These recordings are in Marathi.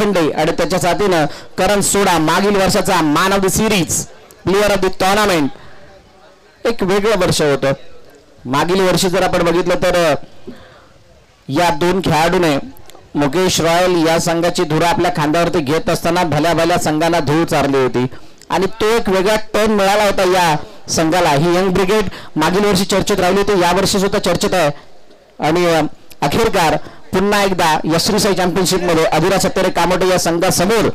लोखंडे आणि त्याच्या साथीनं करण सोडा, मागील वर्षाचा man of the series, player of the tournament. एक वेगळं वर्ष होतं. मागील वर्षी जर आपण बघितलं तर या दोन खेळाडूने मुकेश रॉयल या संघाची धुरा आपल्या खांद्यावरती घेत असताना भल्या भल्या संघांना धूळ चारली होती आणि तो एक वेगळा टर्न मिळाला होता या संघाला. ही यंग ब्रिगेड मागील वर्षी चर्चेत राहिली होती, या वर्षी सुद्धा चर्चेत आहे आणि अखेरकार पुन्हा एकदा यशस्वी चॅम्पियनशिप मध्ये अधिरा सत्तेरे कामोटे या संघासमोर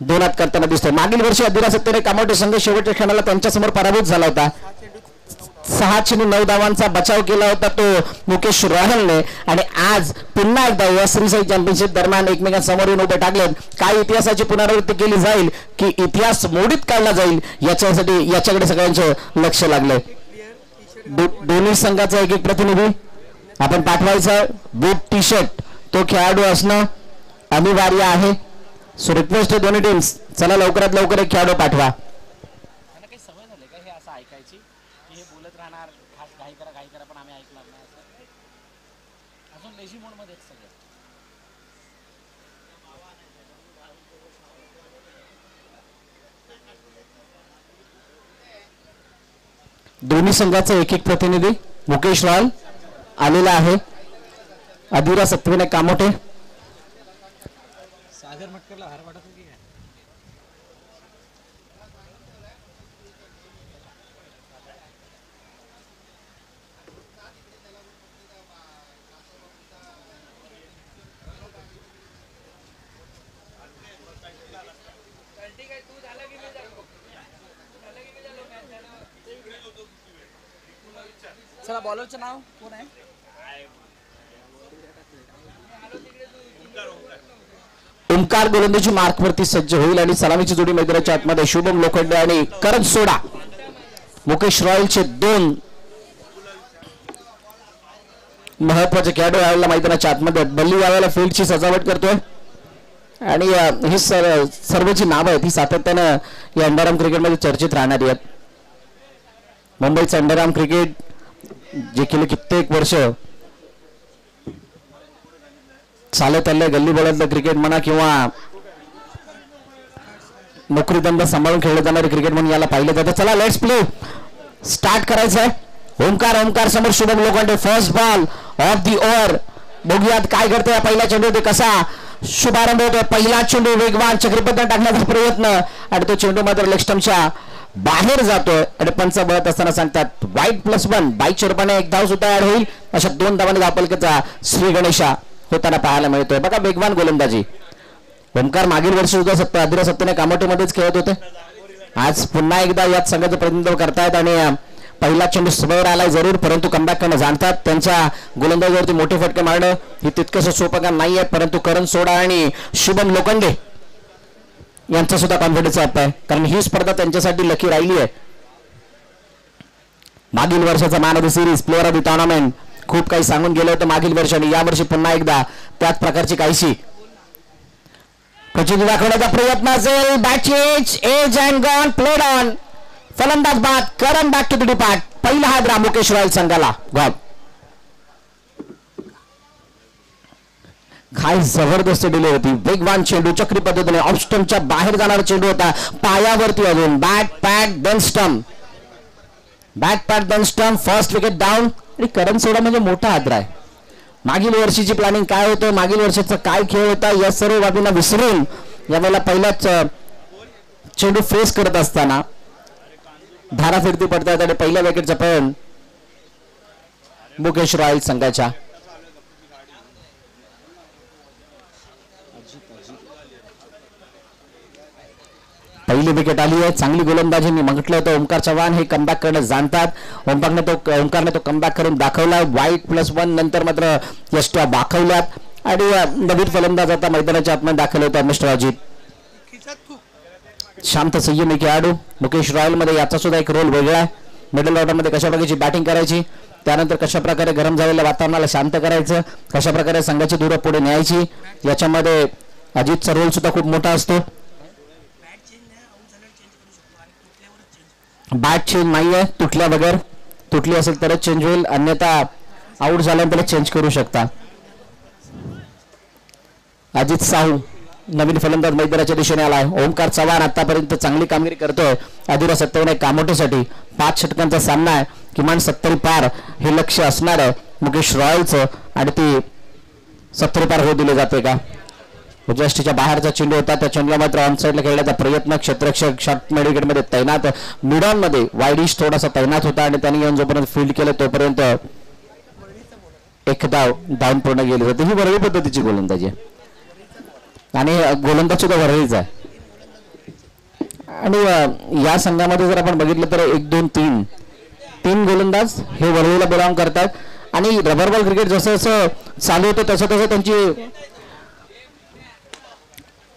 दोनात करताना दिसतोय. मागील वर्षी अधिरा सत्तेरे कामोटे संघ शेवटच्या क्षणाला त्यांच्यासमोर पराभूत झाला होता. 6-9 धावांचा बचाव केला होता तो मुकेश रॉयलने आणि आज पुन्हा एकदा या श्रीसाई चॅम्पियनशिप दरम्यान एकमेकांसमोर येऊन उभे टाकलेत. काय इतिहासाची पुनरावृत्ती केली जाईल की इतिहास मोडीत काढला जाईल याच्यासाठी याच्याकडे सगळ्यांचं लक्ष लागलंय. दोन्ही संघाचा एक प्रतिनिधी आपण पाठवायचा. बूट टी शर्ट तो खेळाडू असणं अनिवार्य आहे. सो रिक्वेस्ट दोन्ही टीम्स, चला लवकरात लवकर एक खेळाडू पाठवा. दोन्ही संघाचा एक प्रतिनिधी मुकेश रॉयल आलेला आहे. अधिरा सत्तेरे कामोटे, सागर मटकरला हार वाटत होती. चला बॉलरचं नाव कोण आहे? ओमकार गोलंदाजी मार्कवरती सज्ज होईल आणि सलामीची जोडी मैदानाच्या आतमध्ये शुभम लोखंडे आणि करण सोडा. मुकेश रॉयलचे दोन महत्वाचे खेळाडू यावेळेला मैदानाच्या आतमध्ये. बल्ली यावेळेला फील्डची सजावट करतोय आणि ही सर्वची नावं आहेत ही सातत्यानं या अंडरआर्म क्रिकेटमध्ये चर्चेत राहणारी आहेत. मुंबईचं अंडरआर्म क्रिकेट जे गेली कित्येक वर्ष चालत आलंय, गल्ली बोळातलं क्रिकेट म्हणा किंवा नोकरीधंद सांभाळून खेळलं जाणारे क्रिकेट म्हणून याला पाहिलं जातं. चला लेट्स प्ले, स्टार्ट करायचं आहे. ओमकार समोर Shubham Lokhande. First ball of the over. बघूयात काय करतोय या पहिल्या चेंडूमध्ये, कसा शुभारंभ होतोय. पहिला चेंडू वेगवान चक्रीपद्धत टाकण्याचा प्रयत्न आणि तो चेंडू मात्र लेग स्टंपच्या बाहेर जातोय आणि पंच बळत असताना सांगतात वाईट +1. 22 रुपयाने एक धाव सुद्धा ऍड होईल. अशा 2 धावांनी धावफलकाचा श्री गणेशा होताना पाहायला मिळतोय. बघा वेगवान गोलंदाजी. ओमकार मागील वर्षी सुद्धा अधिरा सत्तेरे कामोटेमध्येच खेळत होते. आज पुन्हा एकदा याच संघाचं प्रतिनिधित्व करतायत आणि पहिला चेंडू समोर आलाय जरूर, परंतु कमबॅक करणं जाणतात. त्यांच्या गोलंदाजीवरती मोठे फटके मारणं हे तितकंसं सोपं काम नाहीये, परंतु करण सोडा आणि शुभम लोखंडे यांचा सुद्धा कॉन्फिडन्स अप आहे, कारण ही स्पर्धा त्यांच्यासाठी लकी राहिली आहे. मागील वर्षाचा man of the series, player of the tournament खूप काही सांगून गेलं होतं मागील वर्षी आणि यावर्षी पुन्हा एकदा त्याच प्रकारची काहीशी प्रचिती दाखवण्याचा प्रयत्न असेल. Bat change, edge and gone, played on. फलंदाज बाद, Karan back to the depart. पहिला हादरा मुकेश रॉयल संघाला. घाई जबरदस्त डिले होती. वेगवान चेंडू चक्री पद्धतीने ऑफ स्टंपच्या बाहेर जाणारा चेंडू होता. पायावरती अजून bat pad then stump, bat pad then stump. First wicket down. आणि करण सोडा म्हणजे मोठा हादरा आहे. मागील वर्षीची प्लॅनिंग काय होतं, मागील वर्षाचा काय खेळ होता या सर्व बाबींना विसरून यावेळेला पहिलाच चेंडू फेस करत असताना धारा फिरती पडतात आणि पहिल्या विकेटचा पण मुकेश रॉयल संघाच्या. पहिली विकेट आली आहे. चांगली गोलंदाजी. मी म्हटलं होतं ओमकार चव्हाण हे कमबॅक करणं जाणतात. ओमकारने तो कमबॅक करून दाखवला. वाईट +1 नंतर मात्र यष्ट्या दाखवल्यात आणि नवीन फलंदाज आता मैदानाच्या आतमध्ये दाखल होता मिस्टर अजित. शांत संयमी खेळाडू मुकेश रॉयल मध्ये याचा सुद्धा एक रोल वेगळा आहे. मिडल ऑर्डर मध्ये कशा प्रकारची बॅटिंग करायची, त्यानंतर कशा प्रकारे गरम झालेल्या वातावरणाला शांत करायचं, कशा प्रकारे संघाची धुरा पुढे न्यायची, याच्यामध्ये अजितचा रोल सुद्धा खूप मोठा असतो. बॅट चेंज नाहीये तुटल्या बगैर, तुटली असेल तरच चेंज होईल, अन्यथा आउट झाल्यानंतर चेंज करू शकता. अजित साहू नवीन फलंदाज मैदानाच्या दिशेने आलाय. ओमकार चव्हाण आतापर्यंत चांगली कामगिरी करतोय. अधुरा 57 कामोठीसाठी 5 षटकांचा सामना आहे. किमान 70 पार हे लक्ष असणार आहे मुकेश रॉयलचं आणि ती 70 पार होऊ दिले जाते का. उजष्टीच्या बाहेरचा चेंडू होता. त्या चेंडूला मात्र ऑन साईडला खेळण्याचा प्रयत्न. क्षेत्ररक्षक शॉर्ट मेडिकेटमध्ये तैनात. मिडॉन मध्ये वाईडिश थोडासा तैनात होता आणि त्यांनी येऊन जोपर्यंत फील्ड केलं तोपर्यंत एक डाऊन पूर्ण गेली होती. ही वरळी पद्धतीची गोलंदाजी आहे आणि गोलंदाज सुद्धा वरळीच आहे. आणि या संघामध्ये जर आपण बघितलं तर 1 2 3 गोलंदाज हे वरळीला बिलॉंग करतात. आणि रबर बॉल क्रिकेट जसं जसं चालू होतं तसं तसं त्यांची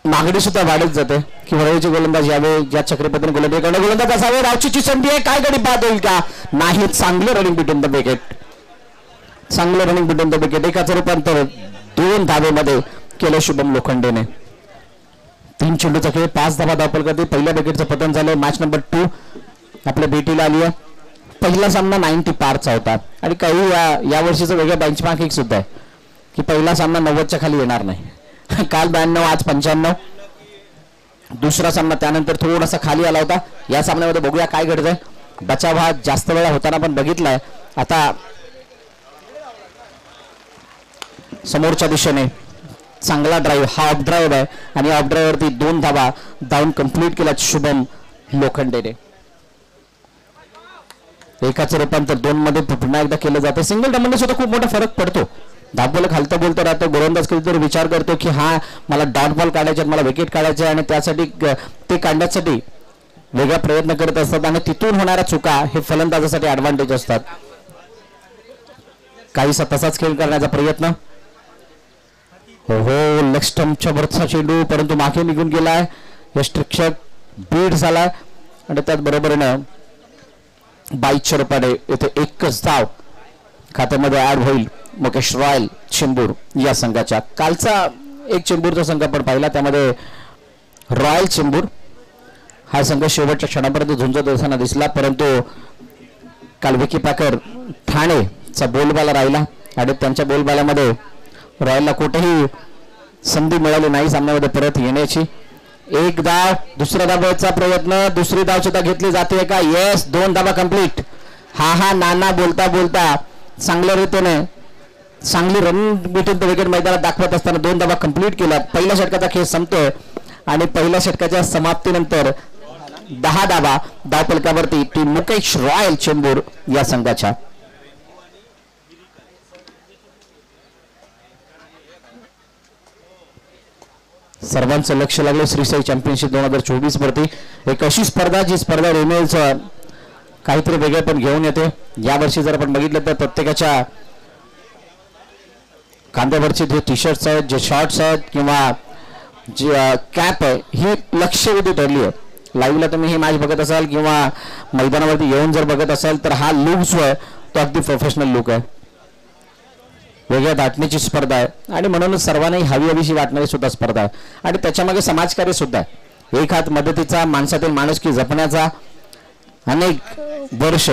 मागणी सुद्धा वाढत जाते की वरळीचे गोलंदाज यावे ज्या चक्रीपद्धतीने गोलंदाज असावे. रावचीची संधी आहे. काय गडी बाद होईल का. नाही. चांगलं रनिंग बिटवीन द विकेट. चांगलं रनिंग बिटवीन द विकेट. एकाचं रूपांतर 2 धावेमध्ये केलं शुभम लोखंडेने. 3 चेंडूचा खेळ 5 धावा धावपल करते. पहिल्या विकेटचं पतन झालंय. मॅच नंबर 2 आपल्या भेटीला आली आहे. पहिला सामना 90 पारचा होता आणि काही या वर्षीचं वेगळं बेंचमार्किंग सुद्धा आहे की पहिला सामना 90च्या खाली येणार नाही. काल 92 आज 95. दुसरा सामना त्यानंतर थोडासा खाली आला होता. या सामन्यामध्ये बघूया काय घडतंय. बचाव हा जास्त वेळा होताना पण बघितलाय. आता समोरच्या दिशेने चांगला ड्राईव्ह हा ऑफ ड्राईव्ह आहे आणि ऑफ ड्राईव्हवरती 2 धावा धावून कंप्लीट केला शुभम लोखंडेने. एकाचं रूपांतर 2 मध्ये पुन्हा एकदा केलं जातं. सिंगल डबलने सुद्धा खूप मोठा फरक पडतो. धावबॉल खालतं बोलतो राहतो. गोलंदाज कधीतरी विचार करतो की हा मला डॉट बॉल काढायचे मला विकेट काढायचे आणि त्यासाठी ते काढण्यासाठी वेगळा प्रयत्न करत असतात आणि तिथून होणाऱ्या चुका हे फलंदाजासाठी ऍडव्हान्टेज असतात. काहीसा तसाच खेळ करण्याचा प्रयत्न. हो लेग स्टंपच्या वरचा चेंडू परंतु मागे निघून गेलाय. यष्टिक्षक बीड झालाय आणि त्याच बरोबरीनं 22 रुपयाने येथे एकच धाव खात्यामध्ये ऍड होईल मुकेश रॉयल चेंबूर या संघाच्या. कालचा एक चेंबूरचा संघ आपण पाहिला त्यामध्ये रॉयल चेंबूर हा संघ शेवटच्या क्षणापर्यंत झुंजत असताना दिसला परंतु काल विकी पॅकर ठाणेचा बोलबाला राहिला आणि त्यांच्या बोलबाल्यामध्ये रॉयलला कुठेही संधी मिळाली नाही सामन्यामध्ये परत येण्याची. एक धाव दुसऱ्या धावाचा प्रयत्न. दुसरी धाव सुद्धा घेतली जाते का. येस 2 धावा कंप्लीट. हा नाना बोलता बोलता चांगल्या रीतीने चांगली रन बिटवीन द विकेट मैदानात दाखवत असताना 2 धावा कंप्लीट केल्या. पहिल्या षटकाचा खेळ संपतोय आणि पहिल्या षटकाच्या समाप्तीनंतर 10 धावा धावफलकावरती टीम मुकेश रॉयल चेंबूर या संघाच्या. सर्वांचं लक्ष लागलं श्रीसाई चॅम्पियनशिप 2024 वरती. एक अशी स्पर्धा जी स्पर्धा रेमेल्स काहीतरी वेगळे पण घेऊन येते. यावर्षी जर आपण बघितलं तर प्रत्येकाच्या खांद्यावरचे जे टी शर्ट्स आहेत जे शॉर्ट्स आहेत किंवा जी कॅप आहे ही लक्षवेधी ठरली आहे. लाईव्हला तुम्ही ही मॅच बघत असाल किंवा मैदानावरती येऊन जर बघत असाल तर हा लुक जो आहे तो अगदी प्रोफेशनल लुक आहे. वेगळ्या दाटण्याची स्पर्धा आहे आणि म्हणूनच सर्वांनाही हवीशी वाटणारी सुद्धा स्पर्धा आहे आणि त्याच्यामागे समाजकार्य सुद्धा आहे. एक हात मदतीचा माणसातील माणुसकी जपण्याचा. अनेक वर्ष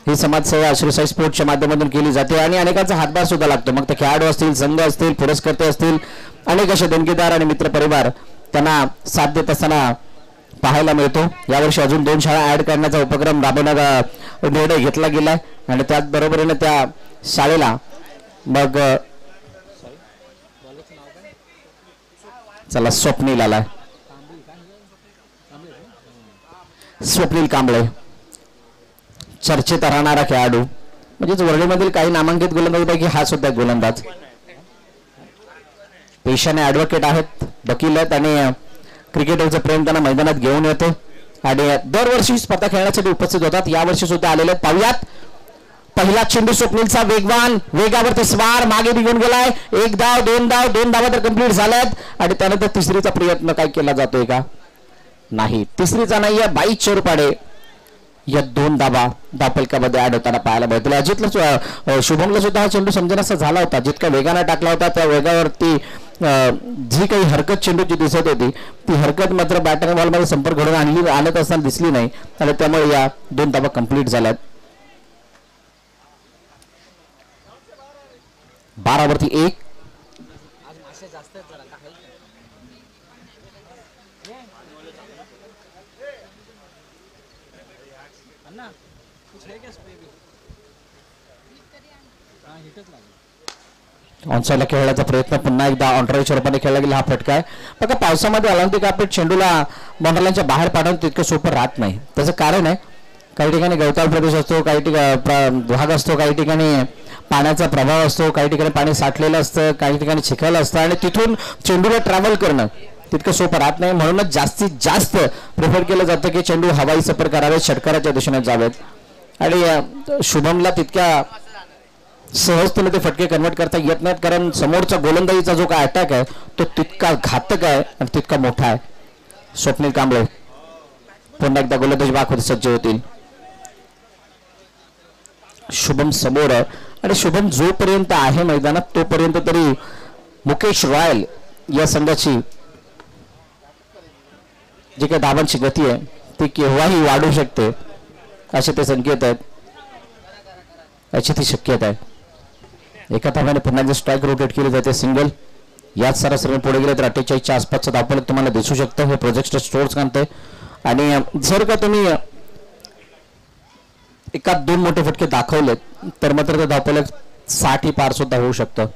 ही समाजसेवा श्रीसाई स्पोर्ट्सच्या माध्यमातून केली जाते आणि अनेकांचा हातभार सुद्धा लागतो. मग ते खेळाडू असतील संघ असतील पुरस्कर्ते असतील अनेक असे देणगीदार आणि मित्रपरिवार त्यांना साथ देत असताना पाहायला मिळतो. यावर्षी अजून 2 शाळा ऍड करण्याचा उपक्रम राबवण्याचा निर्णय घेतला गेलाय आणि त्याचबरोबरीने त्या शाळेला मग चला स्वप्नील आलाय. स्वप्नील कांबळे चर्चेत राहणारा खेळाडू म्हणजेच वर्ल्डमधील काही नामांकित गोलंदाजांपैकी हा सुद्धा गोलंदाज. पेशाने ऍडव्होकेट आहेत वकील आहेत आणि क्रिकेटवरचं प्रेम त्यांना मैदानात घेऊन येते आणि दरवर्षी स्पर्धा खेळण्यासाठी उपस्थित होतात. यावर्षी सुद्धा आलेले पाहूयात. पहिला चेंडू स्वप्नीलचा वेगवान वेगावरती स्वार मागे निघून गेलाय. 1 धाव 2 धाव 2 धावा तर कंप्लीट झाल्यात आणि त्यानंतर तिसरीचा प्रयत्न काय केला जातोय का. नाही तिसरीचा नाहीये. 22 रुपये या 2 धावा धावफलकामध्ये ऍड होताना पाहायला मिळतील. अजितला शुभमला सुद्धा हा चेंडू समजण्याचा झाला होता. जितका वेगाने टाकला होता त्या वेगावरती जी काही हरकत चेंडूची दिसत होती ती हरकत मात्र बॅटर बॉलमध्ये संपर्क घडून आणत असताना दिसली नाही आणि त्यामुळे या 2 धावा कंप्लीट झाल्यात. 12 वरती 1. ऑनसाईडला खेळण्याचा प्रयत्न पुन्हा एकदा ऑनराईच्या रूपाने खेळला गेला. हा फटका आहे. बघा पावसामध्ये ऑलिम्पिक आपल्या चेंडूला बॉन्डरलाईनच्या बाहेर पाठवून तितकं सोपं राहत नाही. त्याचं कारण आहे काही ठिकाणी गवताळ प्रदेश असतो, काही ठिकाणी भाग असतो, काही ठिकाणी पाण्याचा प्रभाव असतो, काही ठिकाणी पाणी साठलेलं असतं, काही ठिकाणी चिखल असतं आणि तिथून चेंडूला ट्रॅव्हल करणं तितकं सोपं राहत नाही. म्हणूनच जास्तीत जास्त प्रिफर केलं जातं की चेंडू हवाई सफर करावेत, षटकाराच्या दिशेने जावेत आणि शुभमला तितक्या सहजतेने ते फटके कन्वर्ट करता येत नाहीत कारण समोरचा गोलंदाजीचा जो काय अटॅक आहे तो तितका घातक आहे आणि तितका मोठा आहे. स्वप्नील कांबळे पुन्हा एकदा गोलंदाजी बाखवत सज्ज होतील. शुभम समोर आणि शुभम जोपर्यंत आहे मैदानात तोपर्यंत तरी मुकेश रॉयल या संघाची जी काही धावांची गती आहे ती केव्हाही वाढू शकते असे ते संकेत आहेत, याची ती शक्यता आहे. एका धाव्याने पुन्हा स्ट्राईक रोटेट केली जाते सिंगल. याच सरासरीने पुढे गेले तर 48च्या आसपासचं धावफलक तुम्हाला दिसू शकतं. हे प्रोजेक्ट स्टोर्स काढते आणि जर का तुम्ही एकात दोन मोठे फटके दाखवलेत तर मात्र ते धावफलक 60 पार सुद्धा होऊ शकतं.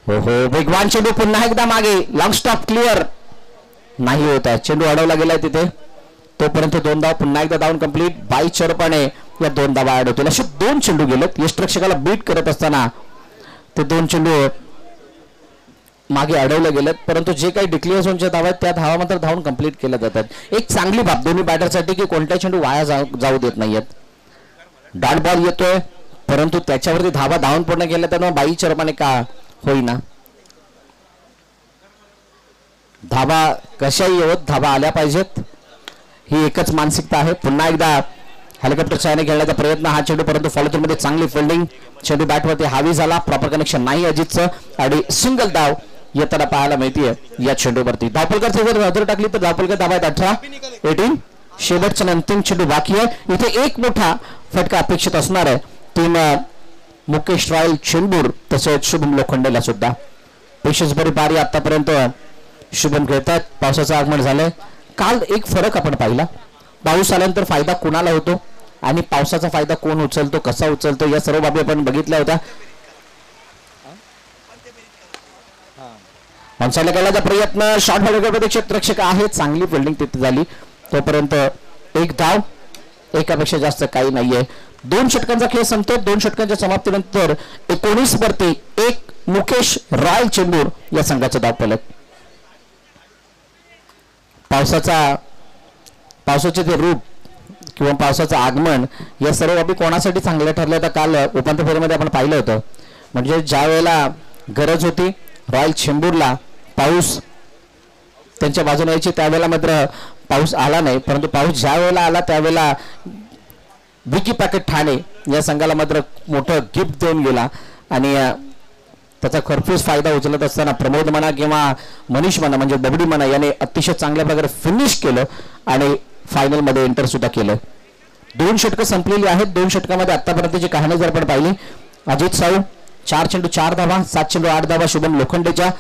हो हो वेगवान चेंडू पुन्हा एकदा मागे लॉंग स्टॉप क्लिअर नाही होत आहे. चेंडू अडवला गेलाय तिथे तोपर्यंत 2 धाव पुन्हा एकदा धावून कंप्लीट. 22 रपाने या 2 धावा ऍड होतील. असे 2 चेंडू गेलेत. यष्टरक्षकाला बीट करत असताना ते 2 चेंडू मागे अडवले गेलेत परंतु जे काही डिक्लेअर झोनच्या धावा आहेत त्या धावा मात्र धावून कंप्लीट केल्या जातात. एक चांगली बाब दोन्ही बॅटरसाठी की कोणत्या चेंडू वाया जाऊ देत नाहीयेत. डॉट बॉल येतोय परंतु त्याच्यावरती धावा धावून पूर्ण केल्या त्यामुळे 22 रपाने का होईना. धावा कशाही येवत धावा आल्या पाहिजेत ही एकच मानसिकता आहे. पुन्हा एकदा हेलिकॉप्टर छायाने खेळण्याचा प्रयत्न. हा चेंडू परंतु फॉलो मध्ये चांगली फिल्डिंग. चेंडू बॅटवरती हावी झाला. प्रॉपर कनेक्शन नाही अजितचं आणि सिंगल धाव येताना पाहायला मिळतीये या चेंडूवरती. धावपलकर जर नजर टाकली तर धावपलकर धावा आहेत 18. शेवटचा अंतिम चेंडू बाकी आहे. इथे एक मोठा फटका अपेक्षित असणार आहे टीम मुकेश रॉयल चेंबूर तसेच शुभम लोखंडेला सुद्धा. पेशन्स बरी पारी आतापर्यंत शुभम खेळतात. पावसाचं आगमन झालंय. काल एक फरक आपण पाहिला. पाऊस आल्यानंतर फायदा कोणाला होतो आणि पावसाचा फायदा कोण उचलतो, कसा उचलतो या सर्व बाबी आपण बघितल्या होत्या. ऑनसाईडला खेळण्याचा प्रयत्न. शॉर्ट बॉलमध्ये क्षेत्ररक्षक आहे. चांगली फिल्डिंग तिथे झाली. तोपर्यंत एक धाव. एकापेक्षा जास्त काही नाहीये. 2 षटकांचा खेळ संपतो. 2 षटकांच्या समाप्तीनंतर 19 1 मुकेश रॉयल चेंबूर या संघाचा धावफलक. पावसाचे ते रूप किंवा पावसाचं आगमन या सर्व बाबी कोणासाठी चांगल्या ठरल्या तर काल उपांत्य फेरीमध्ये आपण पाहिलं होतं. म्हणजे ज्या वेळेला गरज होती रॉयल चेंबूरला पाऊस त्यांच्या बाजूने यायची त्यावेळेला मात्र पाऊस आला नाही परंतु पाऊस ज्या वेळेला आला त्यावेळेला विकी पॅकेट ठाणे या संघाला मात्र मोठं गिफ्ट देऊन गेला आणि त्याचा खरपूस फायदा उचलत असताना प्रमोद म्हणा किंवा मनीष म्हणा म्हणजे बबडी म्हणा याने अतिशय चांगल्या प्रकारे फिनिश केलं आणि फायनल मध्ये एंटर सुद्धा केलं. 2 षटकं संपलेली आहेत. 2 षटकामध्ये आतापर्यंतची कहाणी जर आपण पाहिली अजित साऊ 4 चेंडू 4 धावा, 7 चेंडू 8 धावा. शुभम लोखंडेच्या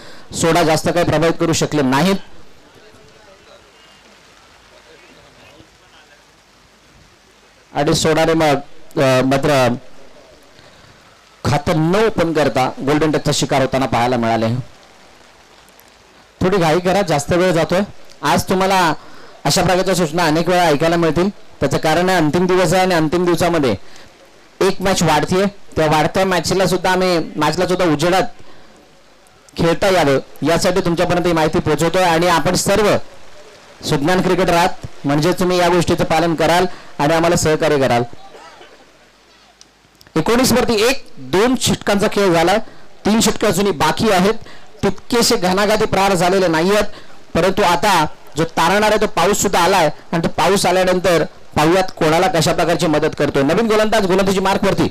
सोडा जास्त काही प्रभावित करू शकले नाहीत. आणि सोडाने मग मात्र खातं न ओपन करता गोल्डन टचचा शिकार होताना पाहायला मिळाले. थोडी घाई करा, जास्त वेळ जातोय. आज तुम्हाला अशा प्रकारच्या सूचना अनेक वेळा ऐकायला मिळतील. त्याचं कारण आहे अंतिम दिवस आहे आणि अंतिम दिवसामध्ये एक मॅच वाढतीये. त्या वाढत्या मॅचला सुद्धा उजेडात खेळता यावं यासाठी तुमच्यापर्यंत ही माहिती पोहोचवतोय आणि आपण सर्व सुज्ञान क्रिकेटर आहात म्हणजे तुम्ही या गोष्टीचं पालन कराल आणि आम्हाला सहकार्य कराल. 19 1 2 षटकांचा खेळ झाला. 3 षटकं अजूनही बाकी आहेत. तितकेसे घणाघाती प्रहार झालेले नाहीयेत परंतु आता जो तारणार आहे तो पाऊस सुद्धा आलाय आणि तो पाऊस आल्यानंतर पाहुयात कोणाला कशा प्रकारची मदत करतोय. नवीन गोलंदाजी मार्क वरती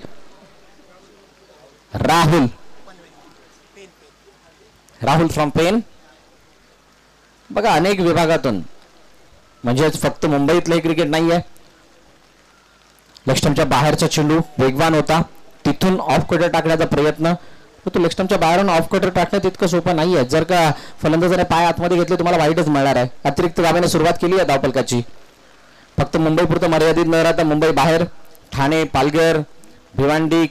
राहुल फ्रॉम पेन. बघा अनेक विभागातून म्हणजे फक्त मुंबईतलं क्रिकेट नाहीये. लेग स्टंपच्या बाहेरचा चेंडू वेगवान होता. तिथून ऑफ कडे टाकण्याचा प्रयत्न तो लेग स्टंपच्या बाहेरून ऑफ कटर टाकणं तितकं सोपं नाहीये. जर का फलंदाजाने पाय आतमध्ये घेतले तुम्हाला वाईटच मिळणार आहे. अतिरिक्त दाबाने सुरुवात केली आहे धावफलकाची. फक्त मुंबई पुरतं मर्यादित न राहता मुंबई बाहेर ठाणे, पालघर, भिवंडी,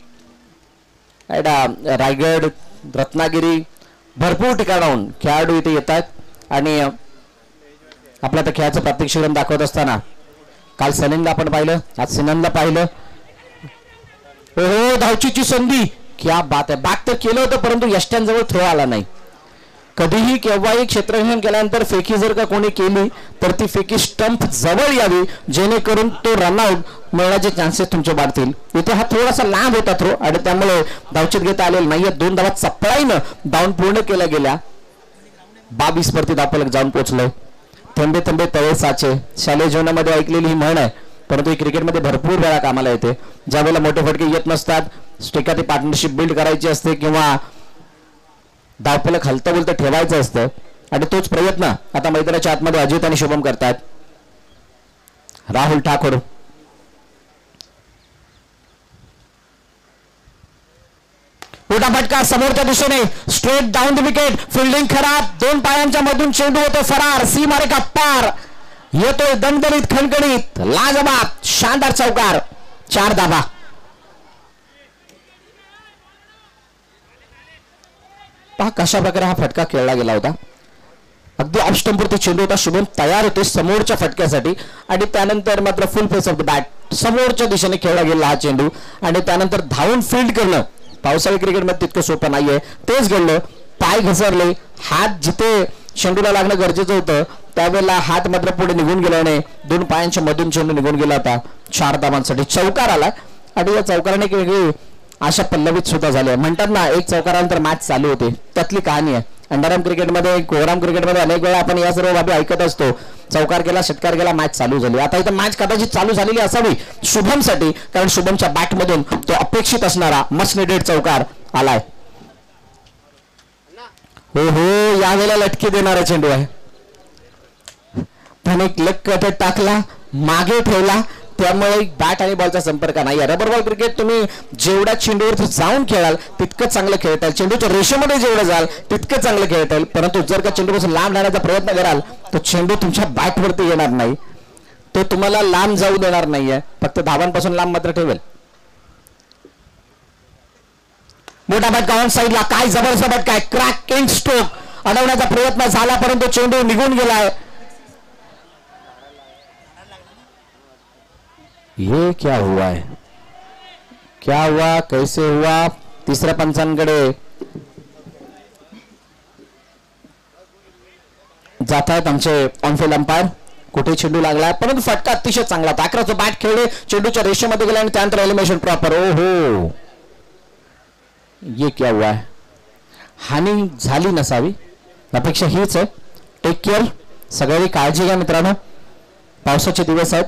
रायगड, रत्नागिरी भरपूर ठिकाणाहून खेळाडू इथे येतात आणि आपल्या त्या खेळाचं प्रात्यक्षिक दाखवत असताना काल सनीनला आपण पाहिलं, आज सिननला पाहिलं. हो धावचीची संधी, क्या बात आहे. बॅक तर केलं होतं परंतु यष्ट्यांजवळ थ्रो आला नाही. कधीही केव्हाही क्षेत्ररक्षण केल्यानंतर फेकी जर का कोणी केली तर ती फेकी स्टंप जवळ यावी जेणेकरून तो रनआउट मिळण्याचे चान्सेस तुमचे वाढतील. इथे हा थोडासा लांब होता थ्रो आणि त्यामुळे धावचीत घेता आलेला नाहीये. 2 धावा चपळाईनं डाऊन पूर्ण केल्या गेल्या. 22 वरती धावफलक जाऊन पोहोचलंय. थेंबे थेंबे तळे साचे शालेय जीवनामध्ये ऐकलेली ही म्हण आहे परंतु ही क्रिकेटमध्ये भरपूर वेळा कामाला येते. ज्या वेळेला मोठे फटके येत नसतात, स्टेकाती पार्टनरशिप बिल्ड करायची असते किंवा धावफलक हलतं बोलतं ठेवायचं असतं आणि तोच प्रयत्न आता मैदानाच्या आतमध्ये अजित आणि शुभम करतात. राहुल ठाकूर मोठा फटका समोरच्या दिशेने straight down the wicket. Fielding खराब, 2 पायांच्या मधून चेंडू होतो फरार. सी मारे का पार येतोय दणदणीत खणखणीत लाजबाब शानदार चौकार. 4 धावा. पहा कशा प्रकारे हा फटका खेळला गेला होता. अगदी ऑफ स्टंपवरती चेंडू होता. शुभम तयार होते समोरच्या फटक्यासाठी आणि त्यानंतर मात्र फुल फेस ऑफ द बॅट समोरच्या दिशेने खेळला गेला हा चेंडू आणि त्यानंतर धावून फील्ड करणं पावसाळी क्रिकेटमध्ये तितकं सोपं नाहीये. तेच घडलं. पाय घसरले, हात जिथे चेंडूला लागणं गरजेचं होतं त्यावेळेला हात मात्र पुढे निघून गेल्याने 2 पायांच्या मधून चेंडू निघून गेला होता. 4 धावांसाठी चौकार आला आणि या चौकाराने एक वेगळी आशा पल्लवित सुद्धा झाल्या. म्हणतात ना एक चौकारानंतर मॅच चालू होते, त्यातली कहाणी आहे. अंडरआर्म क्रिकेटमध्ये, कोहराम क्रिकेटमध्ये अनेक वेळा आपण या सर्व बाबी ऐकत असतो. चौकार केला, षटकार केला, मॅच चालू झाली. आता इथं मॅच कदाचित चालू झालेली असावी शुभमसाठी कारण शुभमच्या बॅटमधून तो अपेक्षित असणारा मस्ट निडेड चौकार आलाय. हो हो यावेळेला लटकी देणारा चेंडू आहे. त्याने लेग कटर टाकला, मागे ठेवला, त्यामुळे बॅट आणि बॉलचा संपर्क नाही. रबर बॉल क्रिकेट तुम्ही जेवढ्या चेंडूवर जाऊन खेळाल तितकं चांगलं खेळता येईल. चेंडूच्या रेषेमध्ये जेवढं जाल तितकं चांगलं खेळता येईल. परंतु जर का चेंडूपासून लांब राहण्याचा प्रयत्न कराल तर चेंडू तुमच्या बॅटवरती येणार नाही. तो तुम्हाला लांब जाऊ देणार नाहीये, फक्त धावांपासून लांब मात्र ठेवेल. मोठा फटका ऑन साईडला. काय जबरदस्त फटका आहे. क्रॅकिंग स्ट्रोक अडवण्याचा प्रयत्न झाला परंतु चेंडू निघून गेलाय. ये क्या हुआ है, क्या हुआ, कैसे हुआ. तिसऱ्या पंचांकडे जात आहेत आमचे ऑनफिल्ड अंपायर. कुठे चेंडू लागला परंतु फटका अतिशय चांगला. 11चं बॅट खेळले, चेंडूच्या रेषेमध्ये गेला आणि त्यानंतर एलिमिनेशन प्रॉपर. ओ हो ये क्या हुआ है. हानी झाली नसावी, अपेक्षा हीच आहे. टेक केअर, सगळ्यांनी काळजी घ्या मित्रांनो. पावसाचे दिवस आहेत.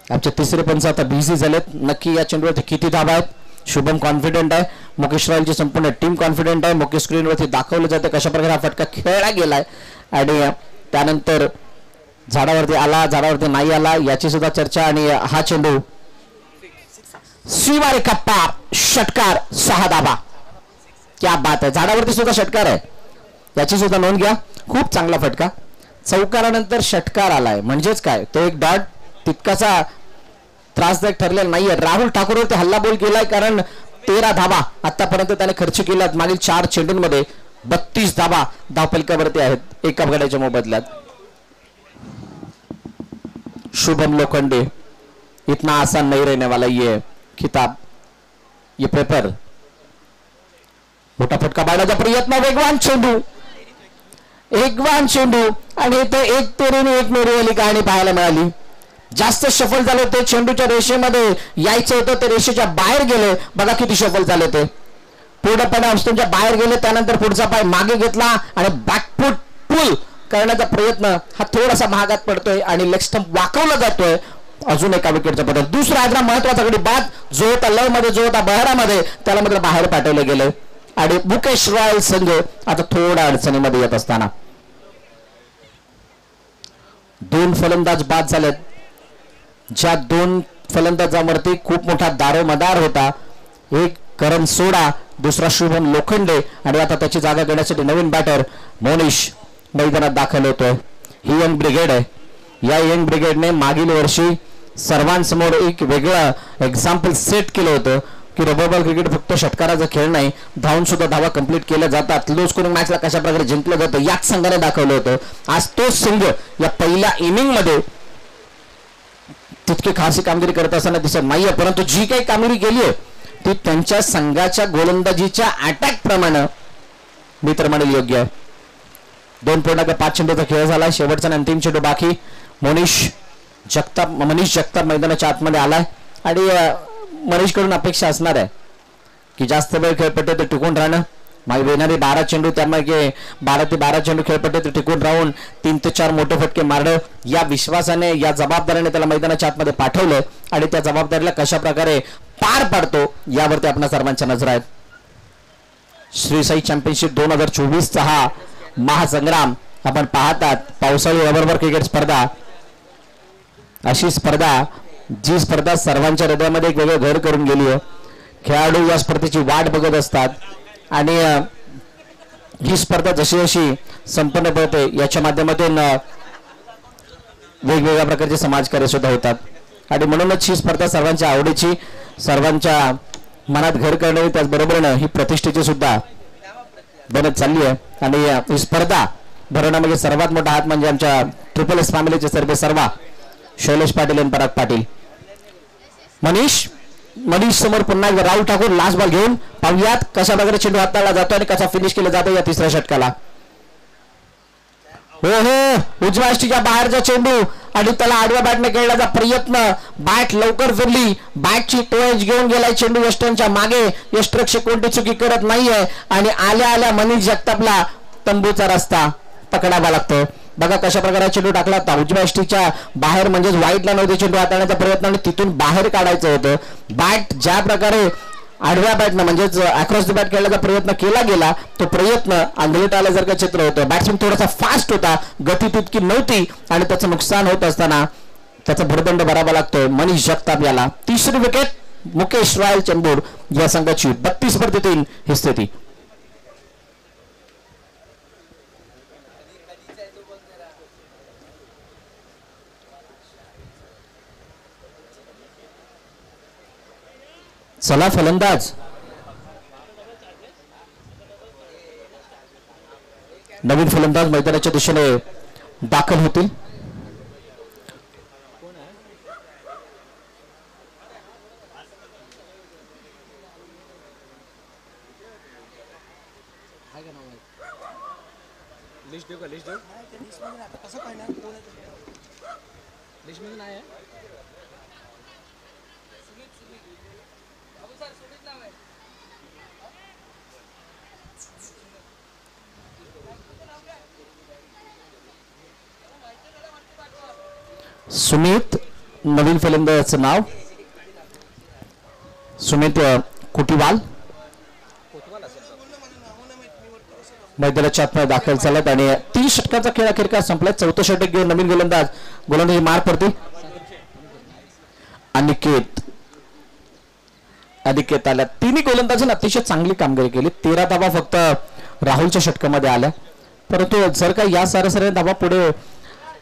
आमचे तिसरे पंच आता बिझी झालेत. नक्की या चेंडूवरती किती धावा आहेत. शुभम कॉन्फिडेंट आहे, मुकेश रॉयलची संपूर्ण टीम कॉन्फिडेंट आहे. मुकेश स्क्रीनवरती दाखवलं जातं कशा प्रकारे हा फटका खेळला गेलाय आणि त्यानंतर झाडावरती आला, झाडावरती नाही आला याची सुद्धा चर्चा. आणि हा चेंडू सीमारे कप्पा षटकार. 6 धावा. क्या बात आहे. झाडावरती सुद्धा षटकार आहे याची सुद्धा नोंद घ्या. खूप चांगला फटका. चौकारानंतर षटकार आलाय म्हणजेच काय, तो एक डॉट तितकासा त्रासदायक ठरलेला नाहीये. राहुल ठाकूरवरती हल्लाबोल केलाय कारण 13 धावा आतापर्यंत त्याने खर्च केल्यात. मागील 4 चेंडूंमध्ये 32 धावा धावफलकावरती आहेत एका गड्याच्या मोबदल्यात. शुभम लोखंडे, इतना आसान नहीं रहने वाला ये खिताब, ये पेपर. मोठा फटका बाळाचा प्रयत्न, वेगवान चेंडू आणि इथे एक तेरीने एक मेरीवाली कहाणी पाहायला मिळाली. जास्त सफल झाले ते चेंडूच्या रेषेमध्ये यायचं होतं, ते रेषेच्या बाहेर गेले. बघा किती सफल झाले ते. पूर्णपणे ऑस्टनच्या बाहेर गेले, त्यानंतर पुढचा पाय मागे घेतला आणि बॅकफूट पुल करण्याचा प्रयत्न हा थोडासा महागात पडतोय आणि लेग स्टंप वाकवला जातोय. अजून एका विकेटचा बदल. दुसरा आदरा महत्वाचा गडी बाद जो होता लव मध्ये, जो होता बहरामध्ये, त्याला मात्र बाहेर पाठवले गेले आणि मुकेश रॉयल संघ आता थोड्या अडचणीमध्ये येत असताना 2 फलंदाज बाद झालेत. ज्या 2 फलंदाजांवरती खूप मोठा दारोमदार होता एक करण सोडा, दुसरा शुभम लोखंडे आणि आता त्याची जागा घेण्यासाठी नवीन बॅटर मोनिश मैदानात दाखल होतोय. ही यंग ब्रिगेड आहे. या यंग ब्रिगेडने मागील वर्षी सर्वांसमोर एक वेगळं एक्झाम्पल सेट केलं होतं की रबर बॉल क्रिकेट फक्त षटकाराचा खेळ नाही, धावून सुद्धा धावा कंप्लीट केल्या जातात. लो स्कोरिंग मॅचला कशा प्रकारे जिंकलं जातं याच संघाने दाखवलं होतं. आज तोच संघ या पहिल्या इनिंग मध्ये तितकी खासी कामगिरी करत असताना दिसत नाहीये, परंतु जी काही कामगिरी केली आहे ती त्यांच्या संघाच्या गोलंदाजीच्या अटॅक प्रमाणे मी तर म्हणेल योग्य आहे. 2.5 चेंडूचा खेळ झाला. शेवटचा अंतिम चेंडू बाकी. मनीष जगताप मैदानाच्या आतमध्ये आलाय आणि मनीष कडून अपेक्षा असणार आहे की जास्त वेळ खेळपट्टी ते टिकून राहणं. मागे येणारे 12 चेंडू त्यामागे 12 ते 12 चेंडू खेळपट्टी ते टिकून राहून 3 ते 4 मोठे फटके मारणं या विश्वासाने या जबाबदारीने त्याला मैदानाच्या आतमध्ये पाठवलं आणि त्या जबाबदारीला कशा प्रकारे पार पाडतो यावरती आपल्या सर्वांच्या नजर आहेत. श्री साई चॅम्पियनशिप 2024चा हा महासंग्राम आपण पाहतात. पावसाळी रबर बॉल क्रिकेट स्पर्धा, अशी स्पर्धा जी स्पर्धा सर्वांच्या हृदयामध्ये एक वेगळं घर करून गेली आहे. खेळाडू या स्पर्धेची वाट बघत असतात आणि ही स्पर्धा जशी जशी संपन्न होते याच्या माध्यमातून वेगवेगळ्या प्रकारचे समाजकार्य सुद्धा होतात आणि म्हणूनच ही स्पर्धा सर्वांच्या आवडीची, सर्वांच्या मनात घर करणारी, त्याचबरोबरीनं ही प्रतिष्ठेची सुद्धा बनत चालली आहे. आणि ही स्पर्धा भरवण्यामध्ये सर्वात मोठा हात म्हणजे आमच्या ट्रिपल एस फॅमिलीचे सर्वा शैलेश पाटील आणि पराग पाटील. मनीष समोर पुन्हा एकदा राहुल ठाकूर लास्ट बॉल घेऊन पाहूयात कशा प्रकारे चेंडू हाताळला जातो आणि कसा फिनिश केला जातो या तिसऱ्या षटकाला. हो उजव्या यष्टीच्या बाहेरचा चेंडू आणि त्याला आडव्या बॅटने खेळण्याचा प्रयत्न. बॅट लवकर फिरली, बॅटची टोच घेऊन गेलाय चेंडू यष्टांच्या मागे. यष्टरक्षक कोणती चुकी करत नाहीये आणि आल्या आल्या मनीष जगतापला तंबूचा रस्ता पकडावा लागतो. बघा कशा प्रकारे चेंडू टाकला होता उजव्या यष्टीच्या बाहेर, म्हणजेच वाईटला नव्हते चेंडू हाताळण्याचा प्रयत्न आणि तिथून बाहेर काढायचं होतं. बॅट ज्या प्रकारे आडव्या बॅटनं म्हणजेच अक्रॉस द बॅट खेळण्याचा प्रयत्न केला गेला तो प्रयत्न आंधळीत आल्यासारखं चित्र होतं. बॅट्समन थोडासा फास्ट होता, गती तितकी नव्हती आणि त्याचं नुकसान होत असताना त्याचा भुर्दंड भरावा लागतोय मनीष जगताप याला. तिसरी विकेट मुकेश रॉयल चेंबूर या संघाची 32-3 ही स्थिती. चला फलंदाज नवीन फलंदाज मैदानाच्या दिशेने दाखल होतील. सुमित नवीन फलंदाजाचं नाव सुमित कुटीवाल मैदानाच्या आतमध्ये दाखल झालात आणि 30 षटकाचा खेळ अखेर का संपला. 4थं षटक घेऊन नवीन गोलंदाजी मार पडते. अनिकेत आल्या. तिन्ही गोलंदाजांनी अतिशय चांगली कामगिरी केली. 13 धावा फक्त राहुलच्या षटकामध्ये आल्या, परंतु जर का या सरासरी धावा पुढे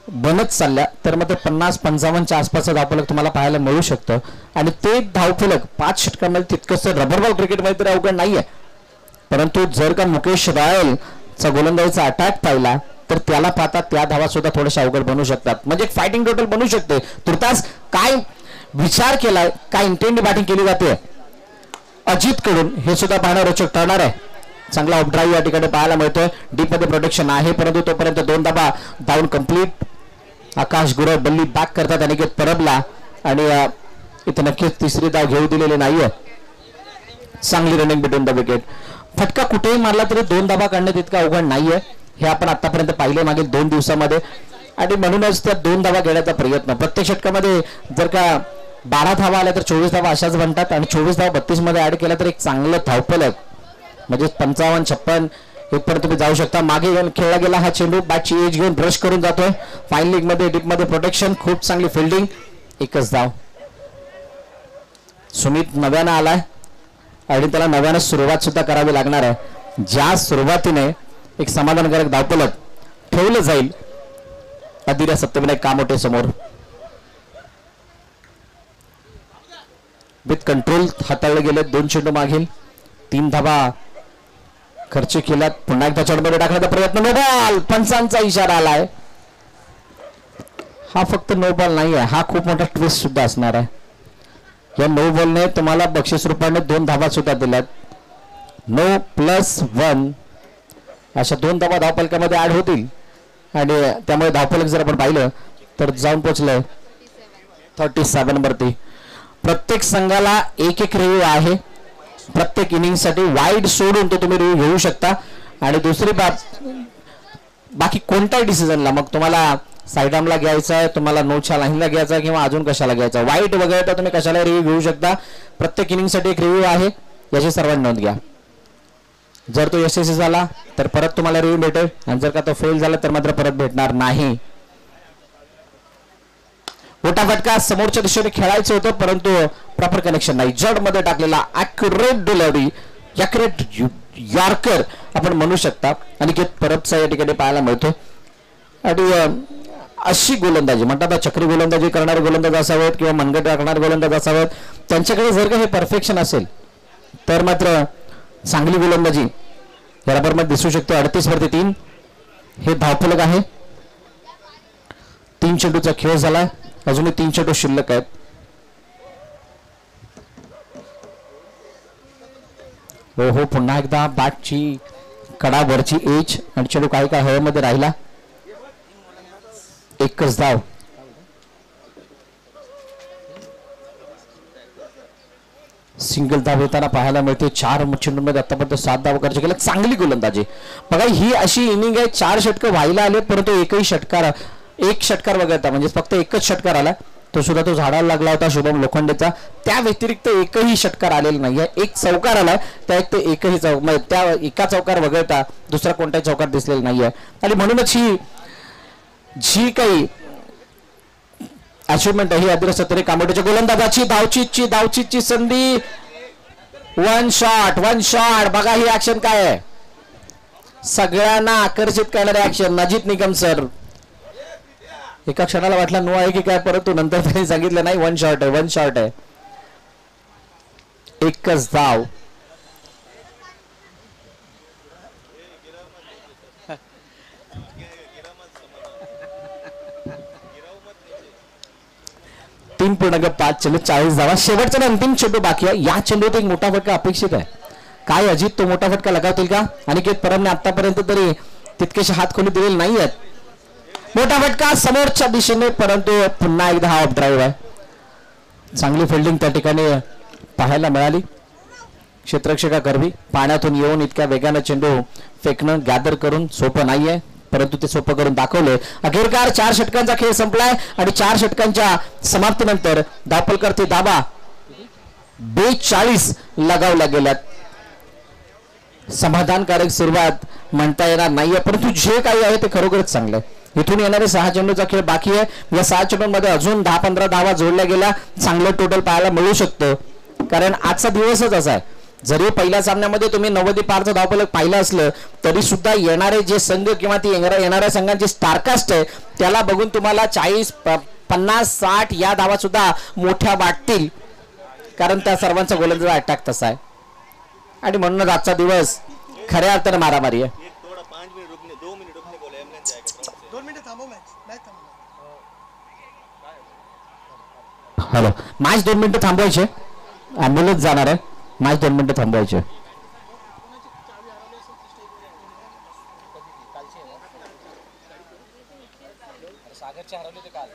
बनत चालल्या तर मग ते 50-55च्या आसपासचा धावफलक तुम्हाला पाहायला मिळू शकतं आणि ते धावफलक 5 षटकांमध्ये तितकंच रबर बॉल क्रिकेटमध्ये तरी अवघड नाहीये. परंतु जर का मुकेश रॉयलचा गोलंदाजीचा अटॅक पाहिला तर त्याला पाहता त्या धावा सुद्धा थोड्याशा अवघड बनू शकतात, म्हणजे एक फायटिंग टोटल बनू शकते. तुर्तास काय विचार केलाय, काय इंटेंट बॅटिंग केली जाते अजित कडून हे सुद्धा पाहणं रोचक ठरणार आहे. चांगला ऑफ ड्राईव्ह या ठिकाणी पाहायला मिळतोय. डीप मध्ये प्रोटेक्शन आहे, परंतु तोपर्यंत 2 धावा धावून कंप्लीट. आकाश गुरव बल्ली बॅक करतात अनिकेत परबला आणि इथे नक्कीच तिसरी धाव घेऊ दिलेली नाहीये. चांगली रनिंग बिटवीन द विकेट. फटका कुठेही मारला तरी 2 धावा काढण्यात इतका अवघड नाहीये, हे आपण आतापर्यंत पाहिले मागील 2 दिवसामध्ये आणि म्हणूनच त्या 2 धावा घेण्याचा प्रयत्न. प्रत्येक षटकामध्ये जर का 12 धावा आल्या तर 24 धावा अशाच बनतात आणि 24 धावा 32 मध्ये ऍड केला तर एक चांगलं धावफलक म्हणजे 55-56 इथपर्यंत तुम्ही जाऊ शकता. मागे घेऊन खेळला गेला हा चेंडू, बॅटची एज घेऊन ब्रश करून जातोय. फाईन लीग मध्ये डीप मध्ये प्रोटेक्शन, खूप चांगली फिल्डिंग. एकच धाव. सुमित नव्यानं आलाय आणि त्याला नव्यानं सुरुवात सुद्धा करावी लागणार आहे. ज्या सुरुवातीने एक समाधानकारक धावफलक ठेवलं जाईल अदिरा सत्यविनायक कामोटे समोर. विथ कंट्रोल हाताळले गेले. 2 चेंडू मागील 3 धाबा खर्च केल्यात. पुन्हा एकदा चढमध्ये टाकण्याचा प्रयत्न. No ball. पंचांचा इशारा आलाय. हा फक्त नो बॉल नाही आहे, हा खूप मोठा ट्विस्ट सुद्धा असणार आहे. या नो बॉलने तुम्हाला बक्षीस रूपाने 2 धाबा सुद्धा दिल्यात. नो +1 अशा 2 धाबा धावफलकामध्ये ऍड होतील आणि त्यामुळे धावफलक जर आपण पाहिलं तर जाऊन पोहोचलंय 37 वरती. प्रत्येक संघाला एक रिव्ह्यू आहे. प्रत्येक इनिंगसाठी वाईड सोडून तो तुम्ही रिव्ह्यू घेऊ शकता. आणि दुसरी बाब बाकी कोणत्याही डिसिजनला मग तुम्हाला साईड आर्मला घ्यायचा आहे, तुम्हाला नोच्या लाईनला घ्यायचा आहे किंवा अजून कशाला घ्यायचा, वाईट वगैरे तुम्ही कशाला रिव्ह्यू घेऊ शकता. प्रत्येक इनिंगसाठी एक रिव्ह्यू आहे, याची सर्वांनी नोंद घ्या. जर तो यशस्वी झाला तर परत तुम्हाला रिव्ह्यू भेटेल आणि जर का तो फेल झाला तर मात्र परत भेटणार नाही. मोठा फटका समोरच्या दिशेने खेळायचं होतं परंतु प्रॉपर कनेक्शन नाही. जड मध्ये टाकलेला ॲक्युरेट डिलिव्हरी, ॲक्युरेट यॉर्कर आपण म्हणू शकता आणि परतचा या ठिकाणी पाहायला मिळतो. आणि अशी गोलंदाजी म्हणतात चक्री गोलंदाजी करणारे गोलंदाज असावेत किंवा मनगट टाकणारे गोलंदाज असावेत, त्यांच्याकडे जर का हे परफेक्शन असेल तर मात्र चांगली गोलंदाजी या रबरमध्ये दिसू शकते. 38 वरती 3 हे धावफलक आहे. 3 चेंडूचा खेळ झालाय. अजूनही 3 चेंडू शिल्लक आहेत. हो पुन्हा एकदा बॅटची कडा वरची एज आणि चेंडू काही काय हवेमध्ये राहिला. एकच धाव. सिंगल धाव येताना पाहायला मिळते. 4 चेंडूंमध्ये आतापर्यंत 7 धावा खर्च केल्या. चांगली गोलंदाजी बघा. ही अशी इनिंग आहे 4 षटकर व्हायला आले परंतु एक षटकार वगळता म्हणजे फक्त एकच षटकार आला, तो सुद्धा तो झाडाला लागला होता शुभम लोखंडेचा. त्या व्यतिरिक्त एकही षटकार आलेला नाहीये. एक चौकार आलाय, त्या एकही त्या एका चौकार वगळता दुसरा कोणताही चौकार दिसलेला नाहीये. आणि म्हणूनच ही जी काही अचिव्हमेंट आहे ही अदिरा सत्यविनायक कामोटेच्या गोलंदाजाची धावचीची संधी. 1 शॉट. बघा ही ऍक्शन काय आहे, सगळ्यांना आकर्षित करणारी ऍक्शन. नजीद निकम सर एका क्षणाला वाटला नो आहे की काय, परंतु नंतर त्यांनी सांगितलं नाही 1 शॉट आहे. एकच धाव. तीन 5 चेंडू 40 धावा. शेवटचा अंतिम चेंडू बाकी आहे. या चेंडूत एक मोठा फटका अपेक्षित आहे. काय अजित तो मोठा फटका लगावतील का? अनिकेत परबने आतापर्यंत तरी तितकेसे हात खोली दिलेले नाही आहेत. मोठा फटका समोरच्या दिशेने परंतु पुन्हा एकदा हा ऑफ ड्राईव्ह आहे. चांगली फिल्डिंग त्या ठिकाणी पाहायला मिळाली. क्षेत्ररक्षका करवी पाण्यातून येऊन इतक्या वेगानं चेंडू फेकणं गॅदर करून सोपं नाहीये, परंतु ते सोपं करून दाखवले. अखेरकार 4 षटकांचा खेळ संपलाय आणि 4 षटकांच्या समाप्तीनंतर धावफलकावरती धाबा 42 लगावल्या गेल्यात. समाधानकारक सुरुवात म्हणता येणार नाहीये, परंतु जे काही आहे ते खरोखरच चांगलं आहे. इथून येणारे 6 चेंडूचा खेळ बाकी आहे. या 6 चेंडूंमध्ये अजून 10-15 धावा जोडल्या गेल्या चांगलं टोटल पाहायला मिळू शकतं. कारण आजचा दिवसच असा आहे. जरी पहिल्या सामन्यामध्ये तुम्ही 90 पारचं धावफलक पाहिलं असलं तरी सुद्धा येणारे जे संघ किंवा ती येणाऱ्या संघांची स्टारकास्ट आहे त्याला बघून तुम्हाला 40, 50, 60 या धावा सुद्धा मोठ्या वाटतील, कारण त्या सर्वांचा गोलंदाज अटॅक तसा आहे. आणि म्हणूनच आजचा दिवस खऱ्या अर्थाने मारामारी आहे. हॅलो, मॅच 2 मिनिटं थांबवायचे. ॲम्ब्युलन्स जाणार आहे. मॅच 2 मिनिटं थांबवायचे. सागरचे हरवले ते काल.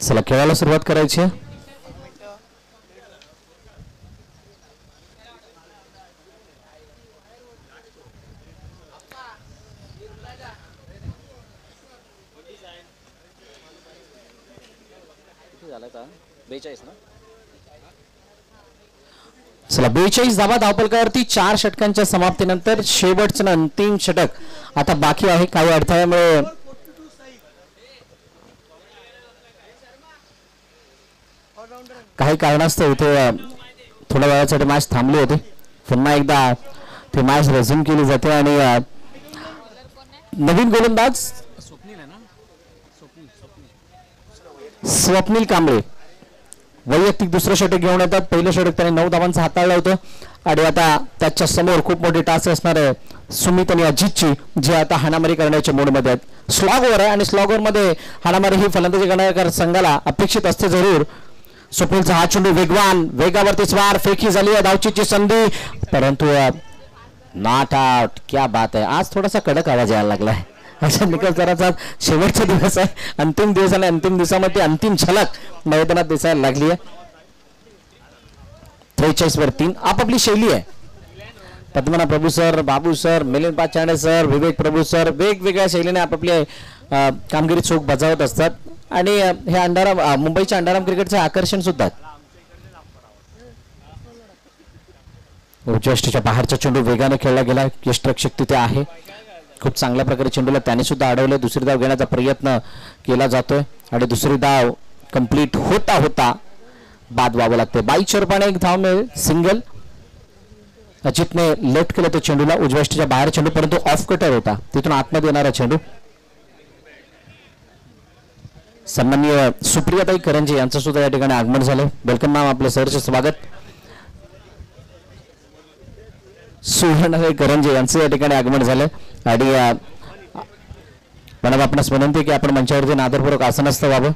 चला खेळायला सुरुवात करायची आहे. चला 42 धावा धावपलकावरती 4 षटकांच्या समाप्तीनंतर शेवटचं अंतिम षटक आता बाकी आहे. काही अडथळ्यामुळे काही कारणास्तव इथे थोड्या वेळासाठी मॅच थांबली होती. पुन्हा एकदा ती मॅच रेझ्युम केली जाते आणि नवीन गोलंदाज स्वप्नील कांबळे वैयक्तिक दुसरं षटक घेऊन येतात. पहिलं षटक त्याने 9 धावांचं हाताळलं होतं आणि आता त्याच्या समोर खूप मोठी टास्क असणार आहे सुमित आणि अजितची, जे आता हाणामारी करण्याच्या मोडमध्ये आहेत. स्लॉगवर आहे आणि स्लॉगवर मध्ये हाणामारी ही फलंदाजी करणाऱ्या संघाला अपेक्षित असते जरूर. स्वप्नीलचा हा चेंडू वेगवान, वेगावरती स्वार, फेकी झाली आहे, धावचीची संधी, परंतु नॉट आउट. क्या बात आहे, आज थोडासा कडक आवाज यायला लागलाय. अशा निकाल जराचा शेवटचा दिवस आहे, अंतिम दिवस आणि अंतिम दिवसामध्ये अंतिम झलक मैदानात दिसायला लागली आहे. 43 वर 3 आपापली शैली आहे. पद्मना प्रभू सर, बाबू सर, मिलिंद पाचाणे सर, विवेक प्रभू सर वेगवेगळ्या शैलीने आपापली कामगिरी चोख बजावत असतात आणि हे अंधाराम मुंबईच्या अंधाराम क्रिकेटचे आकर्षण सुद्धा. उच्चष्टीच्या बाहेरचा चेंडू वेगाने खेळला गेला. यष्टरक्षक तिथे आहे, खूप चांगल्या प्रकारे चेंडूला त्याने सुद्धा अडवले. दुसरी धाव घेण्याचा प्रयत्न केला जातोय आणि दुसरी धाव कंप्लीट होता होता बाद व्हावं लागते. 22 रुपयाने एक धाव मिळेल. सिंगल अजितने लेफ्ट केलं तो चेंडूला, उजव्याष्टीच्या बाहेर चेंडू, परंतु ऑफ कटर होता, तिथून आतमध्ये येणारा चेंडू. सन्माननीय सुप्रियाताई करंजे यांचं सुद्धा या ठिकाणी आगमन झालं. वेलकम मॅम, आपलं सहर्ष स्वागत. सुवर्णाताई करंजे यांचं या ठिकाणी आगमन झालं आणि मॅडम आपणास विनंती की आपण मंचावरती आदरपूर्वक आसनस्थ व्हावं.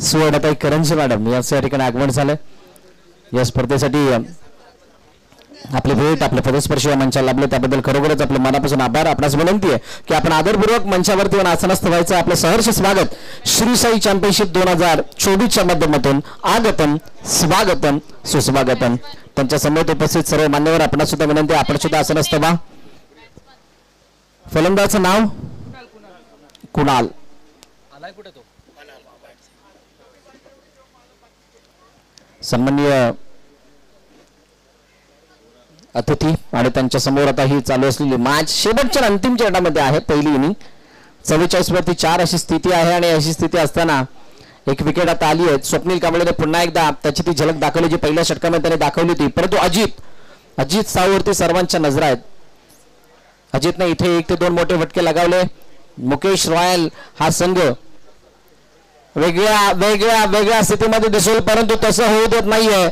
सुवर्णाताई करंजे मॅडम यांचं या ठिकाणी आगमन झालं. या स्पर्धेसाठी आपले भेट आपले पदस्पर्शी या मंचाला लाभले त्याबद्दल खरोखरच आपले मनापासून आभार. आपणास विनंती आहे की आपण आदरपूर्वक मंचावरती येऊन आसनस्थ व्हायचं. आपलं सहर्ष स्वागत श्री साई चॅम्पियनशिप 2024च्या माध्यमातून आगतम स्वागतम सुस्वागतम. त्यांच्या समोर उपस्थित सर्व मान्यवर आपणास सुद्धा विनंती आपण सुद्धा आसनस्थ व्हा. फलंदाजाचं नाव कुणाल. सन्माननीय अतिथी आणि त्यांच्या समोर आता ही चालू असलेली मॅच शेवटच्या अंतिम चरणामध्ये आहे. पहिली इनिंग 44 वरती 4 अशी स्थिती आहे आणि अशी स्थिती असताना एक विकेट आता आली आहे. स्वप्नील कांबळेने पुन्हा एकदा त्याची ती झलक दाखवली जी पहिल्या षटकामध्ये त्याने दाखवली होती, परंतु अजित सावरती सर्वांच्या नजरा आहेत. अजितने इथे 1 ते 2 मोठे फटके लगावले. मुकेश रॉयल हा संघ वेगळ्या वेगळ्या वेगळ्या स्थितीमध्ये दिसेल, परंतु तसं होऊ देत नाहीये.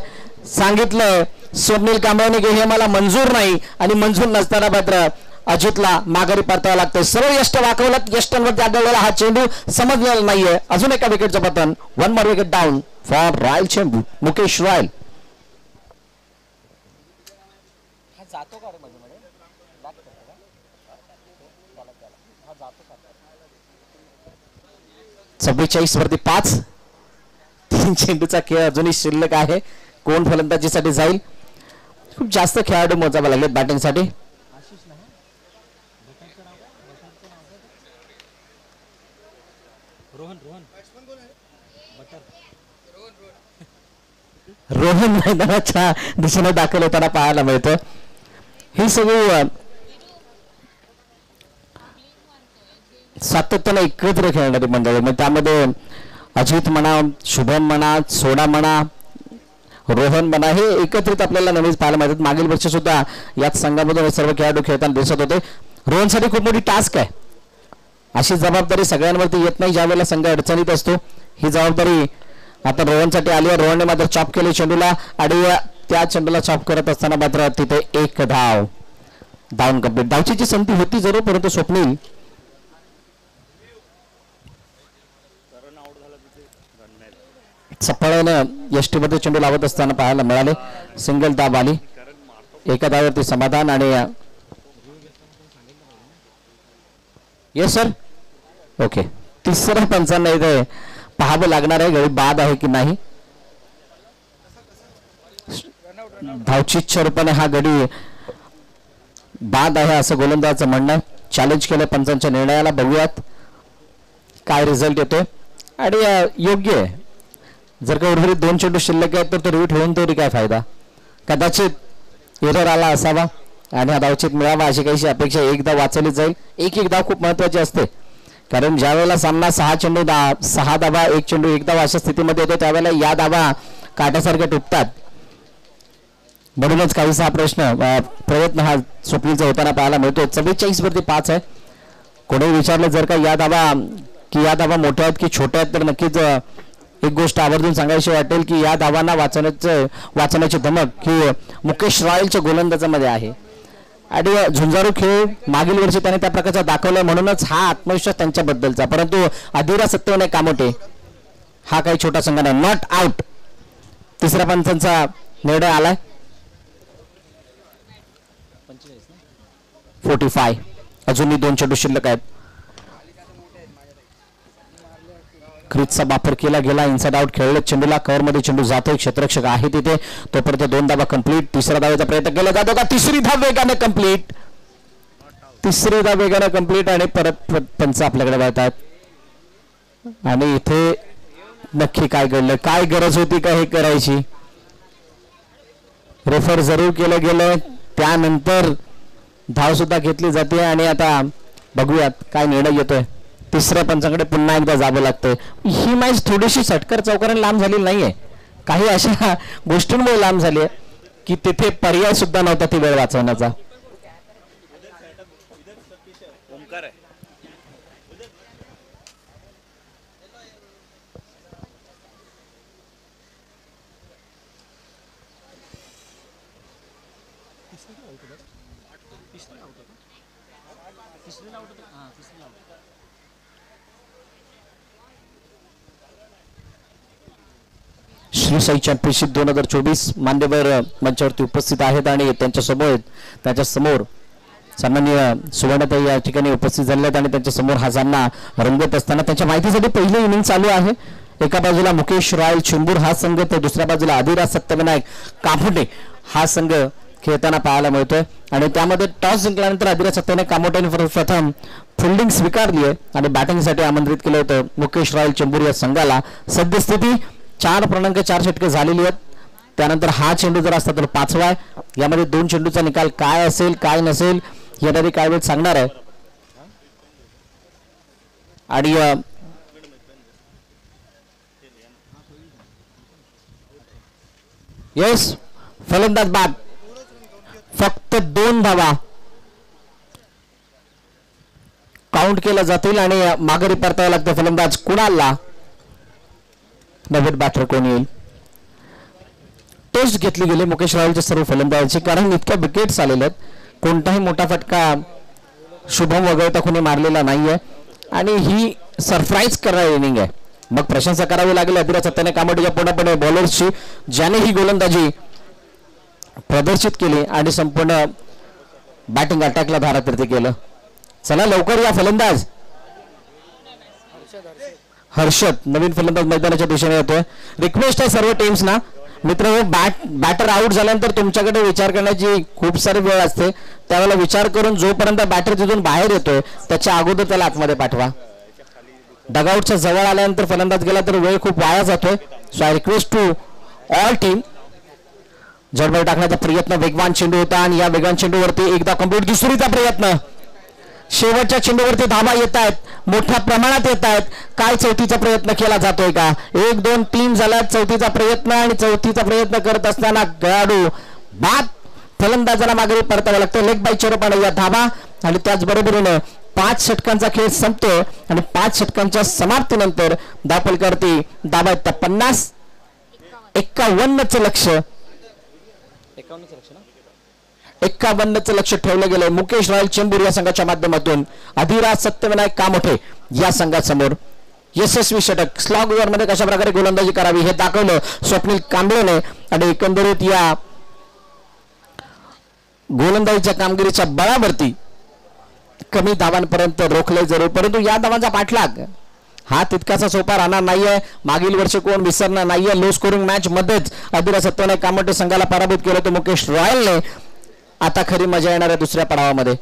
सांगितलंय स्वप्नील कांबळेने की हे मला मंजूर नाही आणि मंजूर नसताना मात्र अजितला माघारी परतावं लागतं. सर्व यष्ट वाकवलं, यष्टांवरती आढळलेला हा चेंडू समजलेला नाहीये. अजून एका विकेटचं पतन. 1 more wicket down for royal Chembur. Mukesh royal. 44 वरती 5. 3 चेंडूचा खेळ अजूनही शिल्लक आहे. कोण फलंदाजीसाठी जाईल? खूप जास्त खेळाडू मोजावे लागले बॅटिंगसाठी. रोहन मैदानाच्या दिशेने दाखल होताना पाहायला मिळतं. ही सगळी सातत्याने एकत्र खेळणारी मंडळी, मग त्यामध्ये अजित म्हणा, शुभम म्हणा, सोडा म्हणा, रोहन म्हणा, हे एकत्रित आपल्याला नवीन पाहायला मिळतात. मागील वर्षी सुद्धा याच संघामधून सर्व खेळाडू खेळताना दिसत होते. रोहनसाठी खूप मोठी टास्क आहे. अशी जबाबदारी सगळ्यांवरती येत नाही ज्यावेळेला संघ अडचणीत असतो. ही जबाबदारी आता रोहनसाठी आली आहे. रोहनने मात्र चॉप केले चेंडूला आणि त्या चेंडूला चॉप करत असताना मात्र तिथे 1 धाव. Down complete. धावची संधी होती जरूर, परंतु स्वप्नील चपळानं यष्टीमध्ये चेंडू लावत असताना पाहायला मिळाले. सिंगल दाब आली. 1 धावावरती समाधान आणि येस सर. ओके, तिसऱ्या पंचांना इथे पाहावं लागणार आहे गडी बाद आहे की नाही. धावचीच्या रूपाने हा गडी बाद आहे असं गोलंदाजाचं म्हणणं. चॅलेंज केलं पंचांच्या निर्णयाला. बघूयात काय रिझल्ट येतोय. आणि योग्य आहे. जर का उर्वरित 2 चेंडू शिल्लक आहेत तर तो रिव्यू ठेवून तरी काय फायदा. कदाचित एरर आला असावा आणि हा धावचीत मिळावा अशी काहीशी अपेक्षा. एकदा वाचवली जाईल. एक धाव खूप महत्वाची असते, कारण ज्या वेळेला सामना 6 चेंडू 6 धावा 1 चेंडू 1 धाव अशा स्थितीमध्ये येतो त्यावेळेला या धावा काट्यासारख्या तुटतात. म्हणूनच काहीसा हा प्रयत्न हा स्वप्नीलचा होताना पाहायला मिळतो. 44 वरती 5 आहे. कोणी विचारलं जर का या धावा मोठ्या आहेत की छोट्या आहेत तर नक्कीच एक गोष्ट आवर्जून सांगायची वाटेल की या धावांना वाचवण्याची धमक ही मुकेश रॉयलच्या गोलंदाजामध्ये आहे. आणि झुंजारू खेळ मागील वर्षी त्याने त्या प्रकारचा दाखवलाय म्हणूनच हा आत्मविश्वास त्यांच्याबद्दलचा. परंतु अधिरा सत्यवने कामोटे हा काही छोटा संघ नाही. Not out. तिसऱ्या पंचांचा निर्णय आलाय. 45. अजूनही 2 चेंडू शिल्लक आहेत. क्रीजचा वापर केला गेला. इनसाइड आउट खेळले चेंडूला. कव्हर मध्ये चेंडू जातोय. क्षेत्ररक्षक आहे तिथे. तोपर्यंत 2 धावा कंप्लीट. तिसरा धावेचा प्रयत्न केला जातो का. तिसरी धाव वेगाने कंप्लीट. तिसरी धाव वेगाने कंप्लीट. आणि परत पंच आपल्याकडे वळतात. आणि इथे नक्की काय घडलं. काय गरज होती का हे करायची. रेफर जरूर केलं गेलं. त्यानंतर धाव सुद्धा घेतली जाते. आणि आता बघूयात काय निर्णय येतोय. तिसऱ्या पंचाकडे पुन्हा एकदा जावं लागतंय. ही मॅच थोडीशी षटकार चौकाराने लांब झालेली नाहीये. काही अशा गोष्टींमुळे लांब झाली आहे की तिथे पर्याय सुद्धा नव्हता ती वेळ वाचवण्याचा. श्री साई चॅम्पियनशिप 2024 मान्यवर मंचावरती उपस्थित आहेत आणि त्यांच्या समोर सन्माननीय सुवर्णताई या ठिकाणी उपस्थित झाले आहेत आणि त्यांच्या समोर हा सामना रंगत असताना त्यांच्या माहितीसाठी पहिली इनिंग चालू आहे. एका बाजूला मुकेश रॉयल चेंबूर हा संघ तर दुसऱ्या बाजूला अधिराज सत्यविनायक कामोटे हा संघ खेळताना पाहायला मिळतोय. आणि त्यामध्ये टॉस जिंकल्यानंतर अधिराज सत्यविनायक कामोटेने प्रथम फिल्डिंग स्वीकारली आहे आणि बॅटिंगसाठी आमंत्रित केलं होतं मुकेश रॉयल चेंबूर या संघाला. सद्यस्थिती 4 षटके झालेली आहेत. त्यानंतर हा चेंडू जर असता तर 5वा आहे. यामध्ये 2 चेंडूचा निकाल काय असेल काय नसेल येणारी काय वेळ सांगणार आहे. आणि येस फलंदाज बाद. फक्त 2 धावा काउंट केल्या जातील आणि माघारी परतावं लागतं. फलंदाज कुणालला. नवीन बॅटर कोण येईल. टेस्ट घेतली गेली मुकेश रॉयलच्या सर्व फलंदाजांची कारण इतक्या विकेट्स आलेल्या आहेत. कोणताही मोठा फटका शुभम वगळता कोणी मारलेला नाहीये आणि ही सरप्राईज करणारी इनिंग आहे. मग प्रशंसा करावी लागेल अधिराज सत्याने कामोटेच्या पूर्णपणे बॉलर्सची ज्याने ही गोलंदाजी प्रदर्शित केली आणि संपूर्ण बॅटिंग अटॅकला धारातीर्थी केलं. चला लवकर या. फलंदाज हर्षद नवीन फलंदाज मैदानाच्या दिशेने येतोय. रिक्वेस्ट आहे सर्व टीम्सना मित्र बॅटर आउट झाल्यानंतर तुमच्याकडे विचार करण्याची खूप सारी वेळ असते. त्यावेळेला विचार करून जोपर्यंत बॅटर तिथून बाहेर येतोय त्याच्या अगोदर त्याला आतमध्ये पाठवा. डगआउटच्या जवळ आल्यानंतर फलंदाज गेला तर वेळ खूप वाया जातोय. So I request to all team. जडबड टाकण्याचा प्रयत्न वेगवान चेंडू होता आणि या वेगवान चेंडूवरती एकदा कंप्लीट. दुसरीचा प्रयत्न. शेवटच्या चेंडूवरती धावा येत आहेत. मोठ्या प्रमाणात येत आहेत. काय चौथीचा प्रयत्न केला जातोय का. 1 2 3 झाला चौथीचा प्रयत्न आणि चौथीचा प्रयत्न करत असताना खेळाडू बाद. फलंदाजाला मागे परतावं लागतं. लेग बायच्या रूपाने या धावा आणि त्याचबरोबरीने 5 षटकांचा खेळ संपतो आणि 5 षटकांच्या समाप्तीनंतर धावफलकावरती धावा आहेत 50. 51चं लक्ष 51चं लक्ष ठेवलं गेलंय मुकेश रॉयल चेंबूर या संघाच्या माध्यमातून अधिराज सत्यविनायक कामोठे या संघासमोर. यशस्वी षटक स्लॉग ओव्हर मध्ये कशा प्रकारे गोलंदाजी करावी हे दाखवलं स्वप्नील कांबळेने आणि एकंदरीत या गोलंदाजीच्या कामगिरीच्या बळावरती कमी धावांपर्यंत रोखले जरूर, परंतु या धावांचा पाठलाग हा तितकासा सोपा राहणार नाहीये. मागील वर्षी कोण विसरणार नाहीये. लो स्कोरिंग मॅच मध्येच अभिरासत्वाने कामोटे संघाला पराभूत केलं होतं मुकेश रॉयलने. आता खरी मजा येणार आहे दुसऱ्या पडावामध्ये.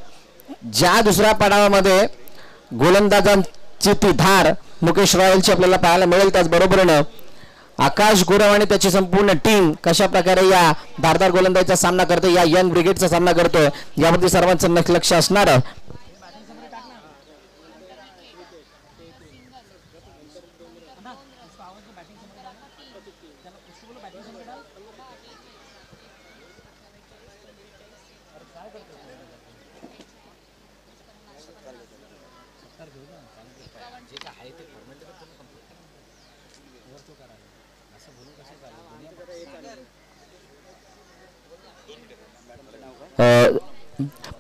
ज्या दुसऱ्या पडावामध्ये गोलंदाजांची ती धार मुकेश रॉयलची आपल्याला पाहायला मिळेल, त्याच बरोबरीनं आकाश गुरव आणि त्याची संपूर्ण टीम कशा प्रकारे या धारदार गोलंदाजीचा सामना करते, या यंग ब्रिगेडचा सामना करतो, यावरती सर्वांचं लक्ष असणार.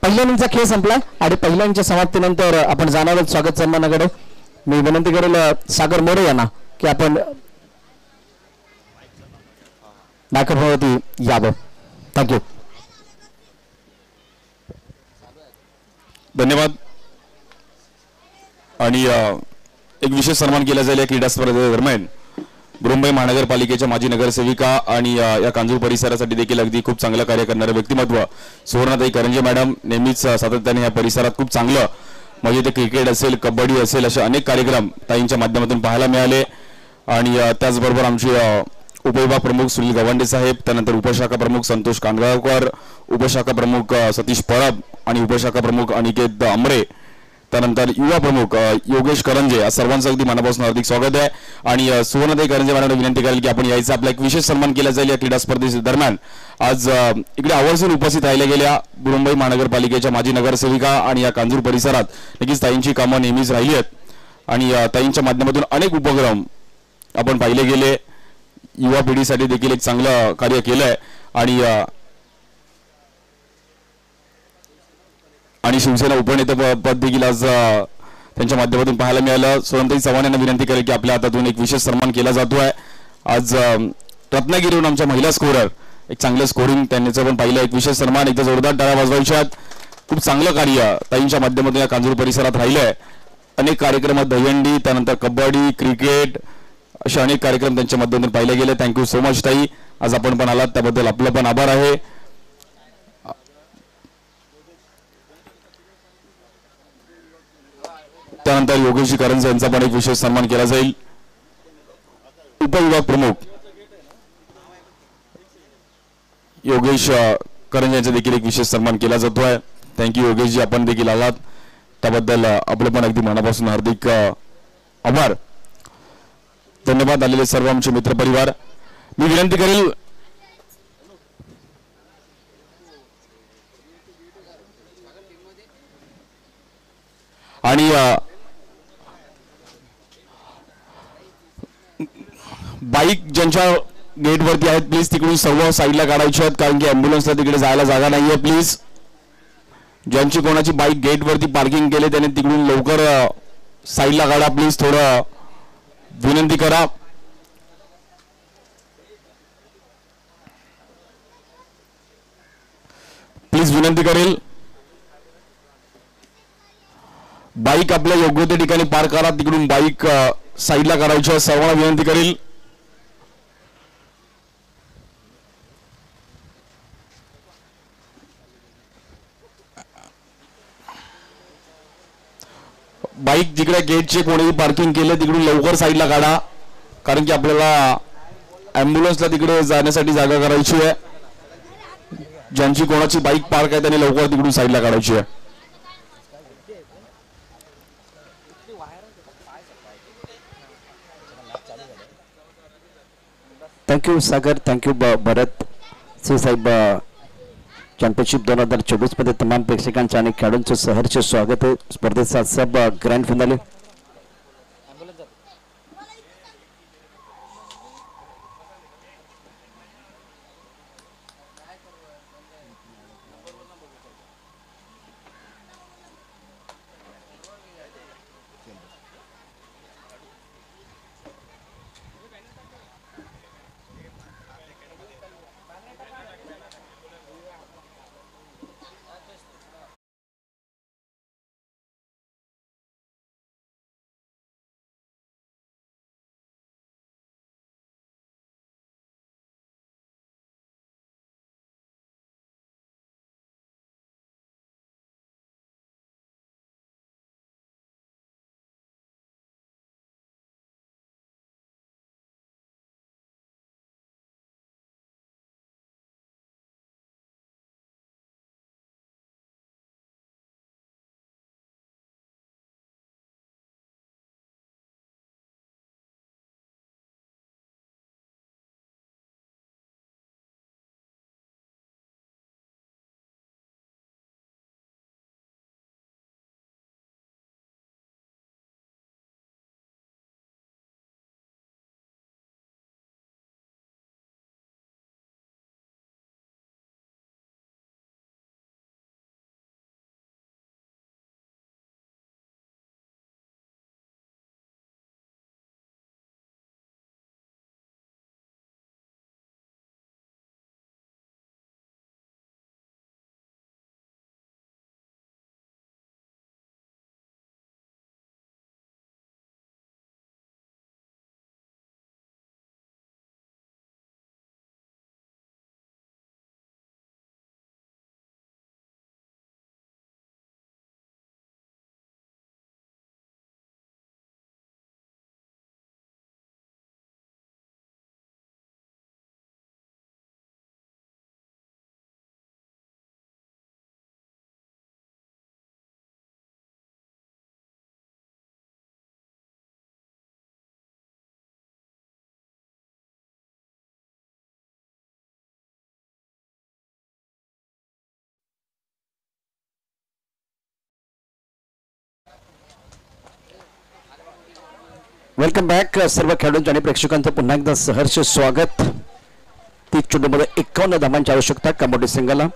पहिल्या इनिंगचा खेळ संपला आणि पहिल्या इनिंगच्या समाप्तीनंतर आपण जाणार आहोत स्वागत सन्मानाकडे. मी विनंती करेल सागर मोरे यांना की आपण दाखवण्यावरती यावं. थँक्यू. धन्यवाद. आणि एक विशेष सन्मान केला जाईल या क्रीडा स्पर्धेदरम्यान मुंबई महानगरपालिकेच्या माजी नगरसेविका आणि या कांजूर परिसरासाठी देखील अगदी खूप चांगलं कार्य करणारे व्यक्तिमत्व सुवर्णाताई करंजे मॅडम. नेहमीच सातत्याने या परिसरात खूप चांगलं म्हणजे ते क्रिकेट असेल, कबड्डी असेल, असे अनेक कार्यक्रम ताईंच्या माध्यमातून पाहायला मिळाले. आणि त्याचबरोबर आमची उपविभाग प्रमुख सुनील गवांडे साहेब, त्यानंतर उपशाखा प्रमुख संतोष कांदगावकर, उपशाखा प्रमुख सतीश परब आणि उपशाखा प्रमुख अनिकेत अमरे, त्यानंतर युवा प्रमुख योगेश करंजे, या सर्वांचं अगदी मनापासून हार्दिक स्वागत आहे. आणि सुवर्णाताई करंजे मॅडम विनंती करेल की आपण यायचं आपला एक विशेष सन्मान केला जाईल या क्रीडा स्पर्धेदरम्यान. आज इकडे आवर्जून उपस्थित राहिल्या गेल्या मुंबई महानगरपालिकेच्या माजी नगरसेविका आणि या कांजूर परिसरात नक्कीच ताईंची कामं नेहमीच राहिली आहेत. आणि ताईंच्या माध्यमातून अनेक उपक्रम आपण पाहिले गेले. युवा पिढीसाठी देखील एक चांगलं कार्य केलंय. आणि शिवसेना उपनेते पद देखील आज त्यांच्या माध्यमातून पाहायला मिळालं. सुवर्णाताई चव्हाण यांना विनंती करेल की आपल्या हातातून एक विशेष सन्मान केला जातोय. आज रत्नागिरीहून आमच्या महिला स्कोरर एक चांगलं स्कोरिंग त्यांचं पण पाहिलं. एक विशेष सन्मान, एकदा जोरदार टाळ्या वाजवायच्यात. खूप चांगलं कार्य ताईंच्या माध्यमातून या कांजूर परिसरात राहिलंय. अनेक कार्यक्रमात दहीहंडी, त्यानंतर कबड्डी, क्रिकेट असे अनेक कार्यक्रम त्यांच्या माध्यमातून पाहिले गेले. थँक्यू सो मच ताई. आज आपण पण आलात त्याबद्दल आपलं पण आभार आहे. त्यानंतर योगेशजी करंजे यांचा पण एक विशेष सन्मान केला जाईल. उपविभाग प्रमुख योगेश करंजे यांचा देखील एक विशेष सन्मान केला जातोय. थँक्यू योगेशजी, आपण देखील आलात त्याबद्दल आपलं पण अगदी मनापासून हार्दिक आभार. धन्यवाद. आलेले सर्व आमचे मित्रपरिवार, मी विनंती करेल आणि बाईक ज्यांच्या गेटवरती आहेत प्लीज तिकडून सर्व साईडला काढायचे आहेत, कारण की ॲम्ब्युलन्सला तिकडे जायला जागा नाही आहे. प्लीज ज्यांची कोणाची बाईक गेटवरती पार्किंग केले त्याने तिकडून लवकर साईडला काढा प्लीज. थोडं विनंती करा. प्लीज विनंती करेल. बाईक आपल्या योग्य त्या ठिकाणी पार्क करा. तिकडून बाईक साईडला काढायची सर्वांना विनंती करेल. बाईक जिकडे गेटचे कोणीही पार्किंग केलं तिकडून लवकर साईडला काढा, कारण की आपल्याला ॲम्ब्युलन्सला तिकडे जाण्यासाठी जागा करायची आहे. ज्यांची कोणाची बाईक पार्क आहे त्यांनी लवकर तिकडून साईडला काढायची आहे. थँक्यू सागर, थँक्यू भरत श्री साहेब. चॅम्पियनशिप 2024 मध्ये तमाम प्रेक्षकांच्या आणि खेळाडूंचं सहर्ष स्वागत आहे. स्पर्धेचा सब ग्रँड फिनाले वेलकम बॅक सर्व खेळाडूंचं आणि प्रेक्षकांचं पुन्हा एकदा सहर्ष स्वागत. 30 चेंडूमध्ये 51 धावांची आवश्यकता कबड्डी संघाला.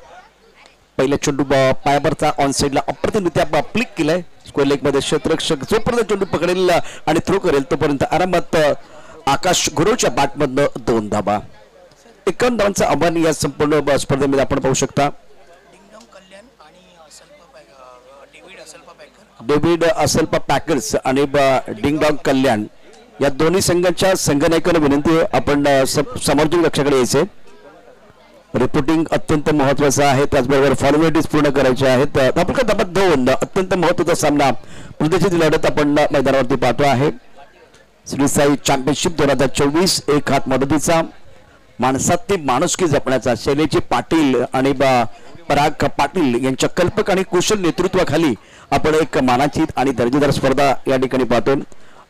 पहिल्या चेंडू पायावरचा ऑन साईडला अप्रतिमरित्या प्लिक केलाय. स्क्वेअर लेग मध्ये क्षेत्ररक्षक जोपर्यंत चेंडू पकडेल आणि थ्रो करेल तोपर्यंत आरामात आकाश गुरुच्या बॅटमधनं 2 धावा. 51 धावांचं आव्हान या संपूर्ण स्पर्धेमध्ये आपण पाहू शकता. डेव्हिड असल्पा पॅकर्स आणि डिंगडॉंग कल्याण या दोन्ही संघांच्या संघनायकांना विनंती आपण समोरच्या लक्षाकडे यायचे. रिपोर्टिंग अत्यंत महत्वाचं आहे. त्याचबरोबर फॉर्मॅलिटीज पूर्ण करायच्या आहेत. धाबात 2 अत्यंत महत्वाचा सामना प्रदेशाची लढत आपण मैदानावरती पाहतो आहे. श्री साई चॅम्पियनशिप 2024 एक हात मदतीचा माणसात माणुसकी जपण्याचा शैलेजी पाटील आणि पराग पाटील यांच्या कल्पक आणि कुशल नेतृत्वाखाली आपण एक मानाची आणि दर्जेदार स्पर्धा या ठिकाणी पाहतो.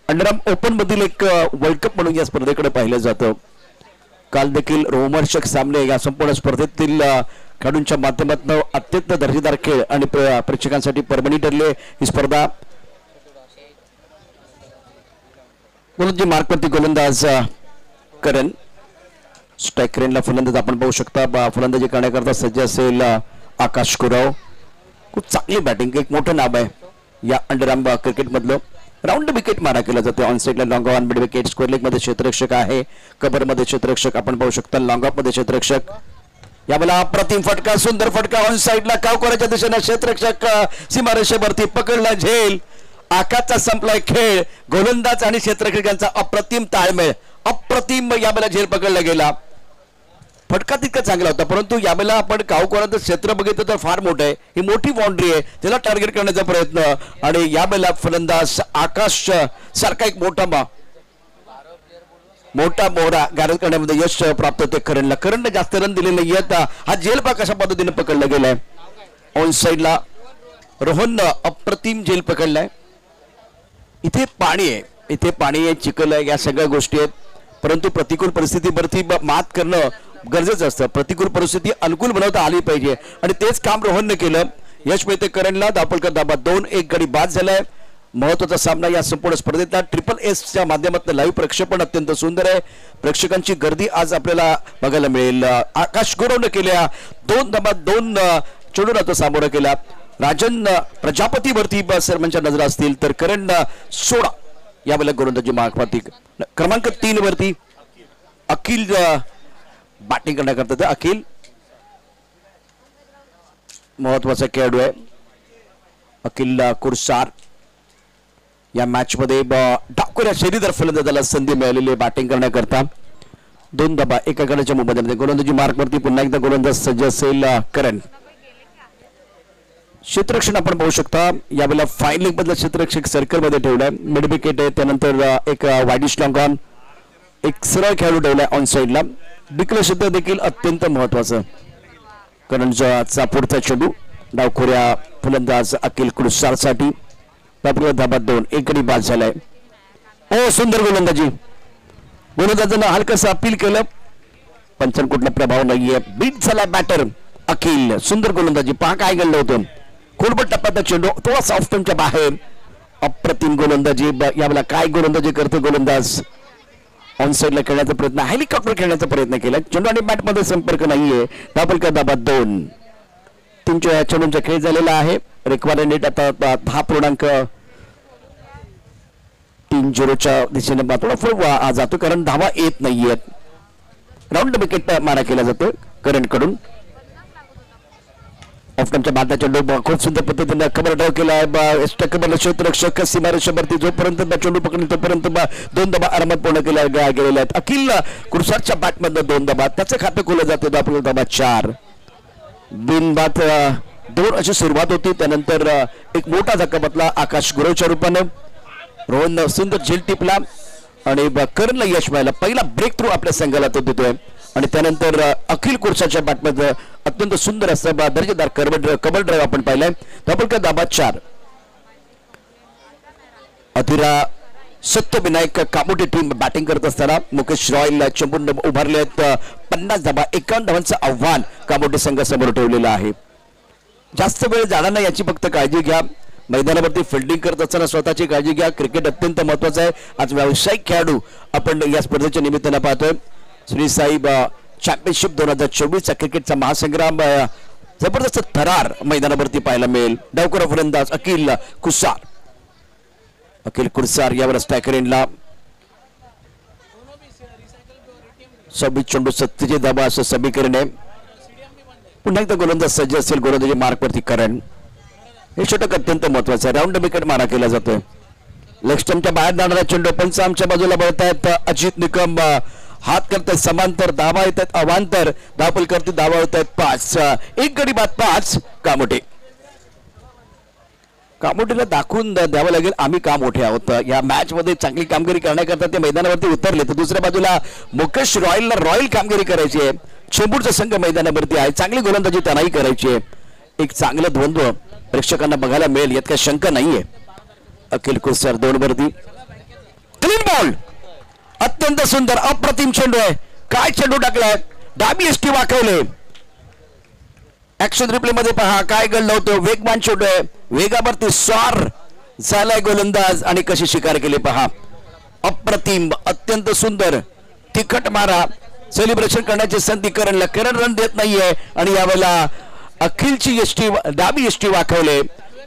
अंडरआर्म ओपन मधील एक वर्ल्ड कप म्हणून या स्पर्धेकडे पाहिलं जातं. काल देखील रोमहर्षक सामने या संपूर्ण स्पर्धेतील खेळाडूंच्या माध्यमातून अत्यंत दर्जेदार खेळ आणि प्रेक्षकांसाठी पर्वणी ठरले. ही स्पर्धा गोलंदाजी मार्कवरती गोलंदाज करण स्ट्राईक रेनला फलंदाज आपण पाहू शकता. फलंदाजी करण्याकरता सज्ज असेल आकाश कुराव. खूप चांगली बॅटिंग एक मोठं नाव आहे या अंडरआर्म क्रिकेट मधलं. राऊंड विकेट मारा केला जातो. ऑन साईडला long on mid wicket. Square leg मध्ये क्षेत्ररक्षक आहे. कव्हर मध्ये क्षेत्ररक्षक आपण पाहू शकता. लॉंग ऑफ मध्ये क्षेत्ररक्षक. यावेळेला अप्रतिम फटका सुंदर फटका ऑन साईडला कावकोराच्या दिशेने क्षेत्ररक्षक सीमारेषेवरती पकडला झेल. आकाशचा संपलाय खेळ. गोलंदाज आणि क्षेत्ररक्षकांचा अप्रतिम ताळमेळ. अप्रतिम यावेळेला झेल पकडला गेला. फटका तितका चांगला होता परंतु यावेळेला आपण कावकोराचं क्षेत्र बघितलं तर फार मोठं आहे. ही मोठी बाउंड्री आहे. त्याला टार्गेट करण्याचा प्रयत्न आणि यावेळेला फलंदाज आकाश सारखा एक मोठा मोहरा गारद करण्यामध्ये यश प्राप्त होते करणला. करणने जास्त रन दिले नाही आहेत. हा झेल पा कशा पद्धतीने पकडला गेलाय. ऑन साईडला रोहननं अप्रतिम झेल पकडलाय. इथे पाणी आहे. इथे पाणी आहे चिखल आहे या सगळ्या गोष्टी आहेत परंतु प्रतिकूल परिस्थितीवरती मात करणं गरजेचं असतं. प्रतिकूल परिस्थिती अनुकूल बनवता आली पाहिजे आणि तेच काम रोहनने केलं. यश मिळते करणला. धावफलक धाबा 2 एक गडी बाद झालाय. महत्वाचा सामना या संपूर्ण स्पर्धेतला SSS च्या माध्यमातून लाईव्ह प्रक्षेपण अत्यंत सुंदर आहे. प्रेक्षकांची गर्दी आज आपल्याला बघायला मिळेल. आकाश गुरवने केल्या 2 धाबा 2 चेंडूला तो सामोरं केला. राजन प्रजापतीवरती सर्वांच्या नजर असतील तर करण 16 यावेळेला गोलंदाजी मार्कवरती क्रमांक 3 वरती अखिल बॅटिंग करण्याकरता. अखिल महत्वाचा खेळाडू आहे. अखिल कुरसार या मॅच मध्ये डावखुऱ्या शैलीदार फलंदाजाला संधी मिळालेली बॅटिंग करण्याकरता. 2 धाबा एका गडाच्या मोबदल्यामध्ये गोलंदाजी मार्कवरती पुन्हा एकदा गोलंदाज सज्ज असेल करण. क्षेत्ररक्षण आपण पाहू शकता. यावेळेला फाईन लेग मधला क्षेत्ररक्षक सर्कल मध्ये ठेवलाय. मिड विकेट आहे. त्यानंतर एक वाईडिश लॉंग ऑन एक सरळ खेळाडू ठेवलाय ऑन साईडला. बिकल क्षेत्र देखील अत्यंत महत्वाचं. करणचा पुढचा चेंडू डावखोऱ्या फलंदाज अखिल कुरसार साठी. धाबा 2 एक गडी बाद झालाय. ओ सुंदर गोलंदाजी. गोलंदाजानं हलकसं अपील केलं पंचांना कुठला प्रभाव नाहीये. बीट झाला बॅटर अखिल. सुंदर गोलंदाजी. पहा काय घडलं होतं. खोलबट टप्प्याचा चेंडू थोडा ऑफ स्टंपच्या बाहेर. अप्रतिम गोलंदाजी. यावेळेला काय गोलंदाजी करतो गोलंदाज. ऑन साईडला खेळण्याचा प्रयत्न हेलिकॉप्टर खेळण्याचा प्रयत्न केला. चेंडू आणि बॅट मध्ये संपर्क नाहीये. धावफलक धाबा 2 3 चेंडूंचा खेळ झालेला आहे. रिक्वायर्ड नेट आता 10.30च्या दिशेने थोडा जातो कारण धावा येत नाहीयेत. राऊंड विकेट मारा केला जातो करणकडून. ऑफटमच्या बादच्या चेंडू खूप सुंदर पद्धतीने कव्हर ड्राव केला. क्षेत्ररक्षक सीमारेषेवरती जोपर्यंत चेंडू पकडले तोपर्यंत 2 धाबा आरामात पूर्ण केल्या गेलेल्या आहेत. अखिल कुरसारच्या बॅटमधनं 2 धाबा. त्याचं खातं खोलं जातं. धाबा 4 बिनबाद 2 अशी सुरुवात होती. त्यानंतर एक मोठा धक्का बसला आकाश गुरवच्या रूपाने. रोहन सुंदर झेल टिपला आणि करणला यश मिळालं. पहिला ब्रेक थ्रू आपल्या संघाला तो देतोय आणि त्यानंतर अखिल कुरसाच्या बॅटमध्ये अत्यंत सुंदर असं दर्जेदार कव्हर ड्राईव्ह आपण पाहिलाय. धाबा 4 अधीरा सत्यविनायक कामोटे टीम बॅटिंग करत असताना मुकेश रॉयल चंबून उभारले आहेत. 50 धाबा 51 धावांचं आव्हान कामोटे संघासमोर ठेवलेलं आहे. जास्त वेळ जाणार नाही याची फक्त काळजी घ्या. मैदानावरती फिल्डिंग करत असताना स्वतःची काळजी घ्या. क्रिकेट अत्यंत महत्वाचं आहे. आज व्यावसायिक खेळाडू आपण या स्पर्धेच्या निमित्तानं पाहतोय. श्री साईब चॅम्पियनशिप 2024 क्रिकेटचा महासंग्राम जबरदस्त थरार मैदानावरती पाहायला मिळेल. डावकर फलंदाज अखिल कुरसार यावर स्ट्रायकर एंडला 26 चेंडू 37 धावा असं समीकरण आहे. पुन्हा एकदा गोलंदाज सज्ज असेल. गोलंदाजी मार्कवरती करण. हे षटक अत्यंत महत्वाचं आहे. राऊंड विकेट मारा केला जातोय. लेग स्टंपच्या बाहेर जाणारा चेंडू पंच आमच्या बाजूला बळतायत. अजित निकम हात करतायत समांतर. धावा येत आहेत अवांतर. धावपल करते धावा होत आहेत 5. एक गडी बाद 5. कामोठेला दाखवून द्यावं लागेल आम्ही का मोठे आहोत. या मॅच मध्ये चांगली कामगिरी करण्याकरता ते मैदानावरती उतरले. तर दुसऱ्या बाजूला मुकेश रॉयलला रॉयल कामगिरी करायची आहे. चेंबूरचा संघ मैदानावरती आहे. चांगली गोलंदाजी त्यांनाही करायची आहे. एक चांगलं द्वंद्व प्रेक्षकांना बघायला मिळेल यात काही शंका नाहीये. अखिल कुरसार 2 वरती. Clean ball. अत्यंत सुंदर अप्रतिम चेंडू आहे. काय चेंडू टाकलाय. डाबी एसटी वाकवले. ऍक्शन रिप्ले मध्ये पहा काय घडलं होतं. वेगवान चेंडू आहे. वेगावरती स्वार झालाय गोलंदाज आणि कशी शिकार केली पहा. अप्रतिम अत्यंत सुंदर तिखट मारा. सेलिब्रेशन करण्याची संधी करणला. करण रन देत नाहीये आणि यावेळेला अखिलची एसटी डाबी एसटी वाकवले.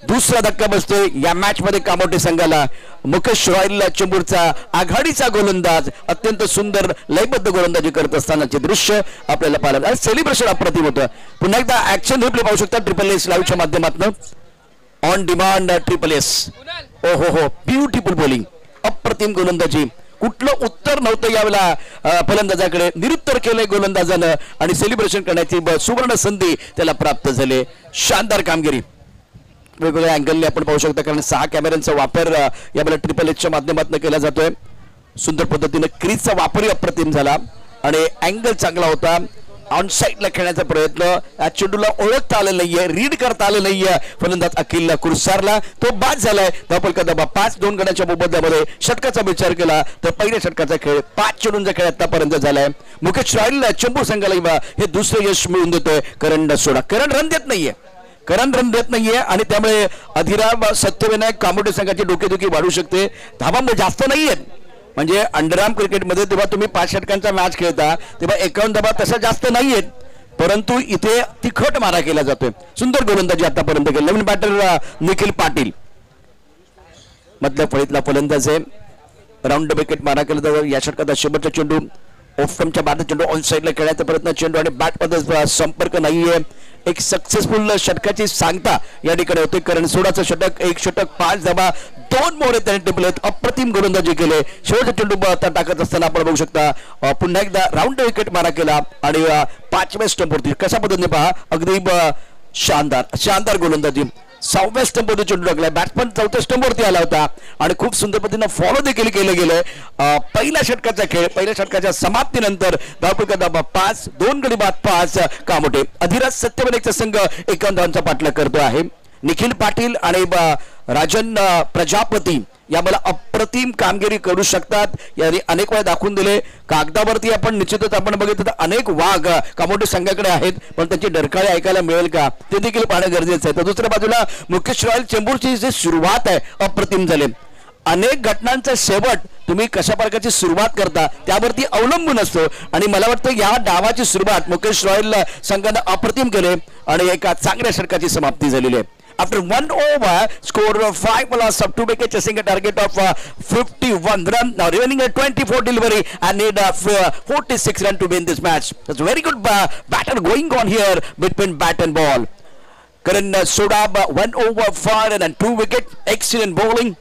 दुसरा धक्का बसतोय या मॅच मध्ये कामोठे संघाला. मुकेश रॉयलला चेंबूरचा आघाडीचा गोलंदाज अत्यंत सुंदर लयबद्ध गोलंदाजी करत असतानाचे दृश्य आपल्याला पाहायला. सेलिब्रेशन अप्रतिम होतं. पुन्हा एकदा ऍक्शन रिप्ले पाहू शकता ट्रिपल-एस लाईव्हच्या माध्यमातून. On demand triple-S. ओ हो ब्युटिफुल बॉलिंग. अप्रतिम गोलंदाजी. कुठलं उत्तर नव्हतं यावेळेला फलंदाजाकडे. निरुत्तर केलंय गोलंदाजानं आणि सेलिब्रेशन करण्याची सुवर्ण संधी त्याला प्राप्त झाली. शानदार कामगिरी. वेगवेगळ्या अँगलने आपण पाहू शकता कारण 6 कॅमेऱ्यांचा वापर यावेळेला ट्रिपल-एसच्या माध्यमातून केला जातोय. सुंदर पद्धतीने क्रीजचा वापरही अप्रतिम झाला आणि अँगल चांगला होता. ऑन साईडला खेळण्याचा प्रयत्न. या चेंडूला ओळखता आलं नाहीये. रीड करता आलं नाहीये फलंदाज अखिल कुरसारला. तो बाद झालाय. धावपल का धाबा 5. 2 गड्यांच्या मोबदल्यामध्ये षटकाचा विचार केला तर पहिल्या षटकाचा खेळ 5 चेंडूंचा खेळ आतापर्यंत झालाय. मुकेश रॉयलला चेंबूर संघाला हे दुसरं यश मिळवून देतोय. करण सोडा. करण रन देत नाहीये आणि त्यामुळे अधिराम सत्यविनायक कामोठे संघाची डोकेदुखी वाढू शकते. धावा जास्त नाहीयेत. म्हणजे अंडरआर्म क्रिकेटमध्ये तेव्हा तुम्ही 5 षटकांचा मॅच खेळता तेव्हा 51 धावा तसं जास्त नाहीयेत. परंतु इथे तिखट मारा केला जातोय. सुंदर गोलंदाजी आतापर्यंत केली. नवीन बॅटर निखिल पाटील मधल्या फळीतला फलंदाज आहे. राऊंड विकेट मारा केला जातो. या षटकाचा शेवटचा चेंडू ऑफस्टंपच्या बाद चेंडू ऑन साईडला खेळण्याचा प्रयत्न. चेंडू आणि बॅटमध्ये संपर्क नाहीये. एक सक्सेसफुल षटकाची सांगता या ठिकाणी होते. कारण सोडाचं षटक. 1 षटक 5 धावा 2 मोरे त्याने टिपलेत. अप्रतिम गोलंदाजी केले. शेवटचा चेंडू आता टाकत असताना आपण बघू शकता पुन्हा एकदा राऊंड विकेट मारा केला आणि 5व्या स्टंपवरती कशा पद्धतीने पहा अगदी शानदार गोलंदाजी. 6व्या स्टंपवरती चेंडू टाकलाय. बॅट्समन 4थ्या स्टंपवरती आला होता आणि खूप सुंदर पद्धतीने फॉलो देखील केलं गेलंय. पहिल्या षटकाचा खेळ. पहिल्या षटकाच्या समाप्तीनंतर धावपल का धाबा 5. 2 गडी बाद 5. कामोठे. अधिराज सत्यविनायकचा संघ 51 धावांचा पाठलाग करतो आहे. निखिल पाटील आणि राजन प्रजापती या मला अप्रतिम कामगिरी करू शकतात. यांनी अनेक वेळा दाखवून दिले. कागदावरती आपण निश्चितच आपण बघितलं तर अनेक वाघ कामोठे संघाकडे आहेत पण त्यांची डरकाळी ऐकायला मिळेल का ते देखील पाहणं गरजेचं आहे. तर दुसऱ्या बाजूला मुकेश रॉयल चेंबूरची जी सुरुवात आहे अप्रतिम झाली. अनेक घटनांचा शेवट तुम्ही कशा प्रकारची सुरुवात करता त्यावरती अवलंबून असतो आणि मला वाटतं या डावाची सुरुवात मुकेश रॉयल संघानं अप्रतिम केले आणि एका चांगल्या षटकाची समाप्ती झालेली आहे. After 1 over, score 5 loss of 2 wickets, chasing a target of 51 run. Now remaining a 24 delivery and need 46 run to win this match. That's a very good batter going on here between bat and ball. Karan Sodab 1 over 5 and 2 wicket. Excellent bowling.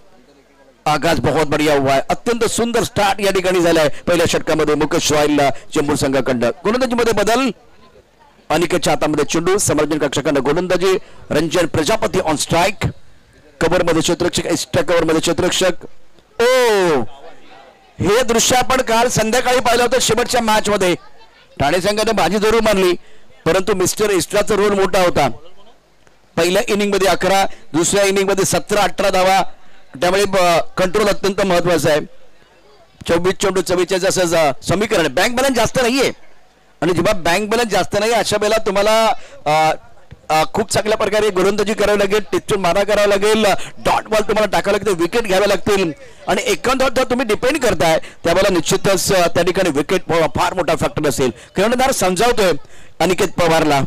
आगाज बहुत बढ़िया हुआ है. अत्यंत सुंदर स्टार्ट या ठिकाणी झालाय पहिल्या षटकामध्ये मुकेश रॉयलला चेंबूर संघाकडं. गोलंदाजीमध्ये बदल. अनिकेतच्या हातामध्ये चेंडू. समर्जन कक्षकांना गोलंदाजी. Ranjan Prajapati on strike. Cover मध्ये क्षेत्ररक्षक. एक्स्ट्रा कव्हर मध्ये क्षेत्ररक्षक. हे दृश्य आपण काल संध्याकाळी पाहिलं होतं शेवटच्या मॅच मध्ये. ठाणे संघाने बाजी जरूर मारली परंतु मिस्टर एक्स्ट्राचा रोल मोठा होता. पहिल्या इनिंग मध्ये 11. दुसऱ्या इनिंग मध्ये 17-18 धावा. त्यामुळे कंट्रोल अत्यंत महत्वाचा आहे. 24 चेंडू 44 असं समीकरण. बँक बॅलन्स जास्त नाहीये आणि जेव्हा बँक बॅलन्स जास्त नाही अशा वेळेला तुम्हाला खूप चांगल्या प्रकारे गोलंदाजी करावी लागेल, टिचून मारा करावा लागेल, डॉट बॉल तुम्हाला टाकावं लागेल, विकेट घ्यावे लागतील आणि एकंदर जर तुम्ही डिपेंड करताय त्यावेळेला निश्चितच त्या ठिकाणी विकेट फार मोठा फॅक्टर असेल. कर्णधार समजावतोय अनिकेत पवारला.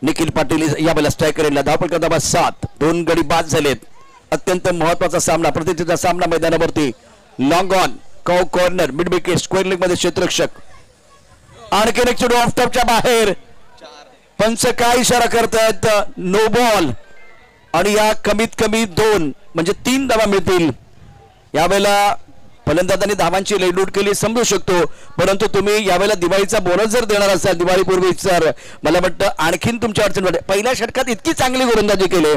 निखिल पाटील यावेळेला स्ट्राईक करेल. धावफलक क्रमांक 7, 2 गडी बाद झालेत. अत्यंत महत्वाचा सामना, प्रतिष्ठेचा सामना मैदानावरती. लॉंग ऑन, कॉ corner, mid wicket, square leg मध्ये क्षेत्ररक्षक. आणखीन एक चेंडू ऑफ टॉपच्या बाहेर. पंच काय इशारा करतायत? No ball. आणि या कमीत कमी 2 म्हणजे 3 धावा मिळतील. यावेळेला फलंदाजांनी धावांची लयलूट केली समजू शकतो, परंतु तुम्ही यावेळेला दिवाळीचा बोनस जर देणार असाल दिवाळीपूर्वी तर मला वाटतं आणखीन तुमच्या अडचण वाटेल. पहिल्या षटकात इतकी चांगली गोलंदाजी केली,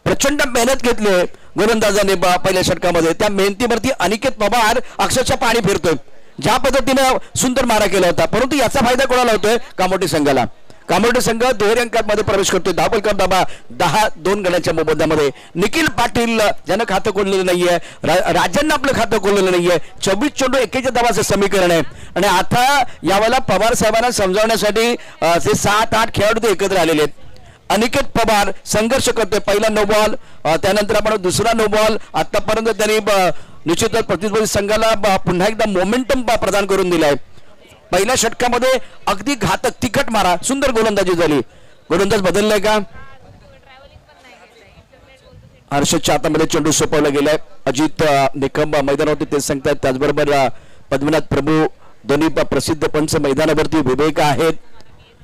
प्रचंड मेहनत घेतली गोलंदाजाने पहिल्या षटकामध्ये. त्या मेहनतीवरती अनिकेत पवार अक्षरशः पाणी फिरतोय. ज्या पद्धतीनं सुंदर मारा केला होता, परंतु याचा फायदा कोणाला होतोय? कामोटी संघाला. कामोटी संघ दुहेरी अंकांमध्ये प्रवेश करतोय. धावफलक क्रमांक 10, 2 गड्यांच्या मोबदल्यामध्ये. निखिल पाटील ज्यानं खातं खोललेलं नाहीये, राजांना आपलं खातं खोललेलं नाहीये. 24 चेंडू 21 धावाचं समीकरण आहे. आणि आता यावेळेला पवार साहेबांना समजावण्यासाठी ते 7-8 खेळाडू ते एकत्र आलेले आहेत. अनिकेत पवार संघर्ष करतोय. पहिला नो बॉल, त्यानंतर आपण दुसरा नो बॉल. आतापर्यंत त्यांनी निश्चितच प्रतिस्पर्धी संघाला पुन्हा एकदा मोमेंटम प्रदान करून दिलाय. पहिल्या षटकामध्ये अगदी घातक तिखट मारा, सुंदर गोलंदाजी झाली. गोलंदाज बदललाय का? हर्षदच्या हातामध्ये चेंडू सोपवला गेलाय. अजित निकम मैदानावरती ते सांगतात. त्याचबरोबर पद्मनाथ प्रभू दोन्ही प्रसिद्ध पंच मैदानावरती विवेक आहेत.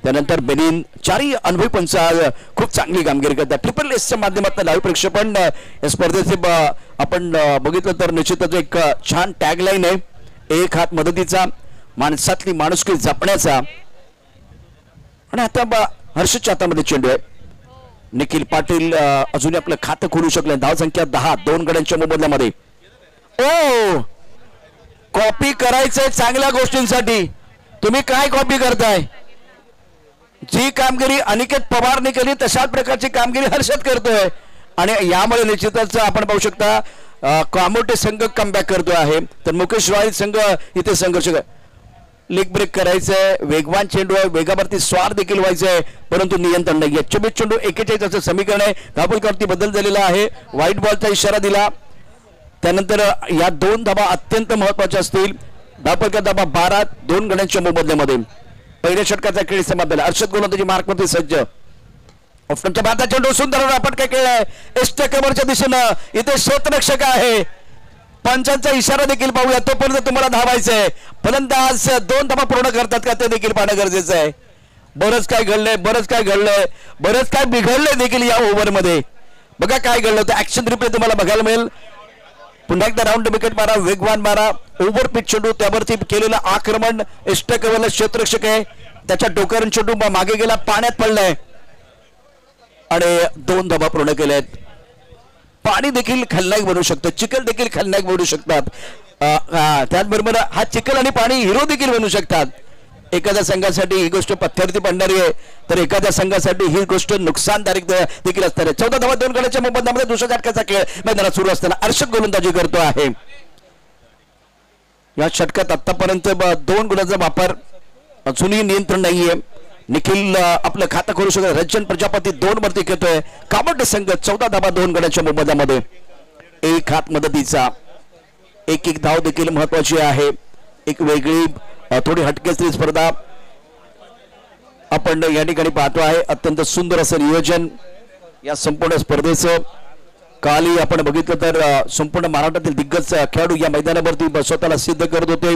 त्यानंतर बेनिन, चारही अनुभवी पंच खूप चांगली कामगिरी करतात. ट्रिपल एसच्या माध्यमातून लाईव्ह प्रक्षेपण या स्पर्धेचे आपण बघितलं तर निश्चितच एक छान टॅगलाईन आहे. एक हात मदतीचा, माणसातली माणुसकी जपण्याचा. आणि आता हर्षदच्या हातामध्ये चेंडू आहे. निखिल पाटील अजूनही आपलं खातं खोलू शकले. धाव संख्या 10, 2 गड्यांच्या मोबदल्यामध्ये. ओ, कॉपी करायचंय चांगल्या गोष्टींसाठी. तुम्ही काय कॉपी करताय? जी कामगिरी अनिकेत पवारने केली तशाच प्रकारची कामगिरी हर्षद करतोय. आणि यामुळे निश्चितच आपण पाहू शकता कामोटे संघ कमबॅक करतो आहे. तर मुकेश रॉयल संघ इथे संघर्ष. लेग ब्रेक करायचंय, वेगवान चेंडू आहे, वेगावरती स्वार देखील व्हायचंय, परंतु नियंत्रण नाहीये. 24 चेंडू 41 असं समीकरण आहे. धावफलकावरती बदल झालेला आहे. व्हाईट बॉलचा इशारा दिला. त्यानंतर या 2 धावा अत्यंत महत्वाच्या असतील. धावफलक धावा 12, 2 गड्यांच्या मोबदल्यामध्ये. पहिल्या षटकाचा खेळ समाप्त. हर्षद गोलंदाजी मार्कमध्ये सज्ज. ऑप्शनच्या बाधा चेंडू सुंदर आपण काय केलंय? एस्टेकवरच्या दिशेनं इथे क्षेत्ररक्षक आहे. पंचांचा इशारा देखील पाहूया. तोपर्यंत तुम्हाला धावायचंय. फलंदाज 2 धावा पूर्ण करतात का ते देखील पाहणं गरजेचं आहे. बरंच काय घडलंय, बरंच काय घडलंय, बरंच काय बिघडलंय देखील या ओव्हरमध्ये. बघा काय घडलं होतं. ऍक्शन रिप्ले तुम्हाला बघायला मिळेल. पुन्हा एकदा राऊंड विकेट मारा, वेगवान मारा, ओव्हर पिच चेंडू, त्यावरती केलेलं आक्रमण. एस्टेकवरला क्षेत्ररक्षक आहे, त्याच्या डोक्यावरून चेंडू मागे गेला, पाण्यात पडलाय आणि 2 धावा पूर्ण केल्यात. पाणी देखील खलनायक बनवू शकतं, चिखल देखील खलनायक बनवू शकतात. त्याचबरोबर हा चिखल आणि पाणी हिरो देखील बनवू शकतात. एखाद्या संघासाठी ही गोष्ट पथ्यावरती पडणारी आहे, तर एखाद्या संघासाठी ही गोष्ट नुकसानदायक देखील असणार आहे. 14 धावा 2 गड्यांच्या मोबदल्यामध्ये दुसऱ्या षटकाचा खेळ मैदानात सुरू असताना हर्षद गोलंदाजी करतो आहे. या षटकात आतापर्यंत 2 गुणांचा वापर, अजूनही नियंत्रण नाहीये. निखिल आपलं खातं करू शकत. रंजन प्रजापती 2 वरती घेतोय. कामोटे संघ 14 धावा 2 गड्यांच्या मोबदल्यामध्ये. एक हात मदतीचा. एक धाव देखील महत्वाची आहे. एक वेगळी थोडी हटकेसरी स्पर्धा आपण या ठिकाणी पाहतो आहे. अत्यंत सुंदर असं नियोजन या संपूर्ण स्पर्धेचं. कालही आपण बघितलं तर संपूर्ण महाराष्ट्रातील दिग्गज खेळाडू या मैदानावरती स्वतःला सिद्ध करत होते.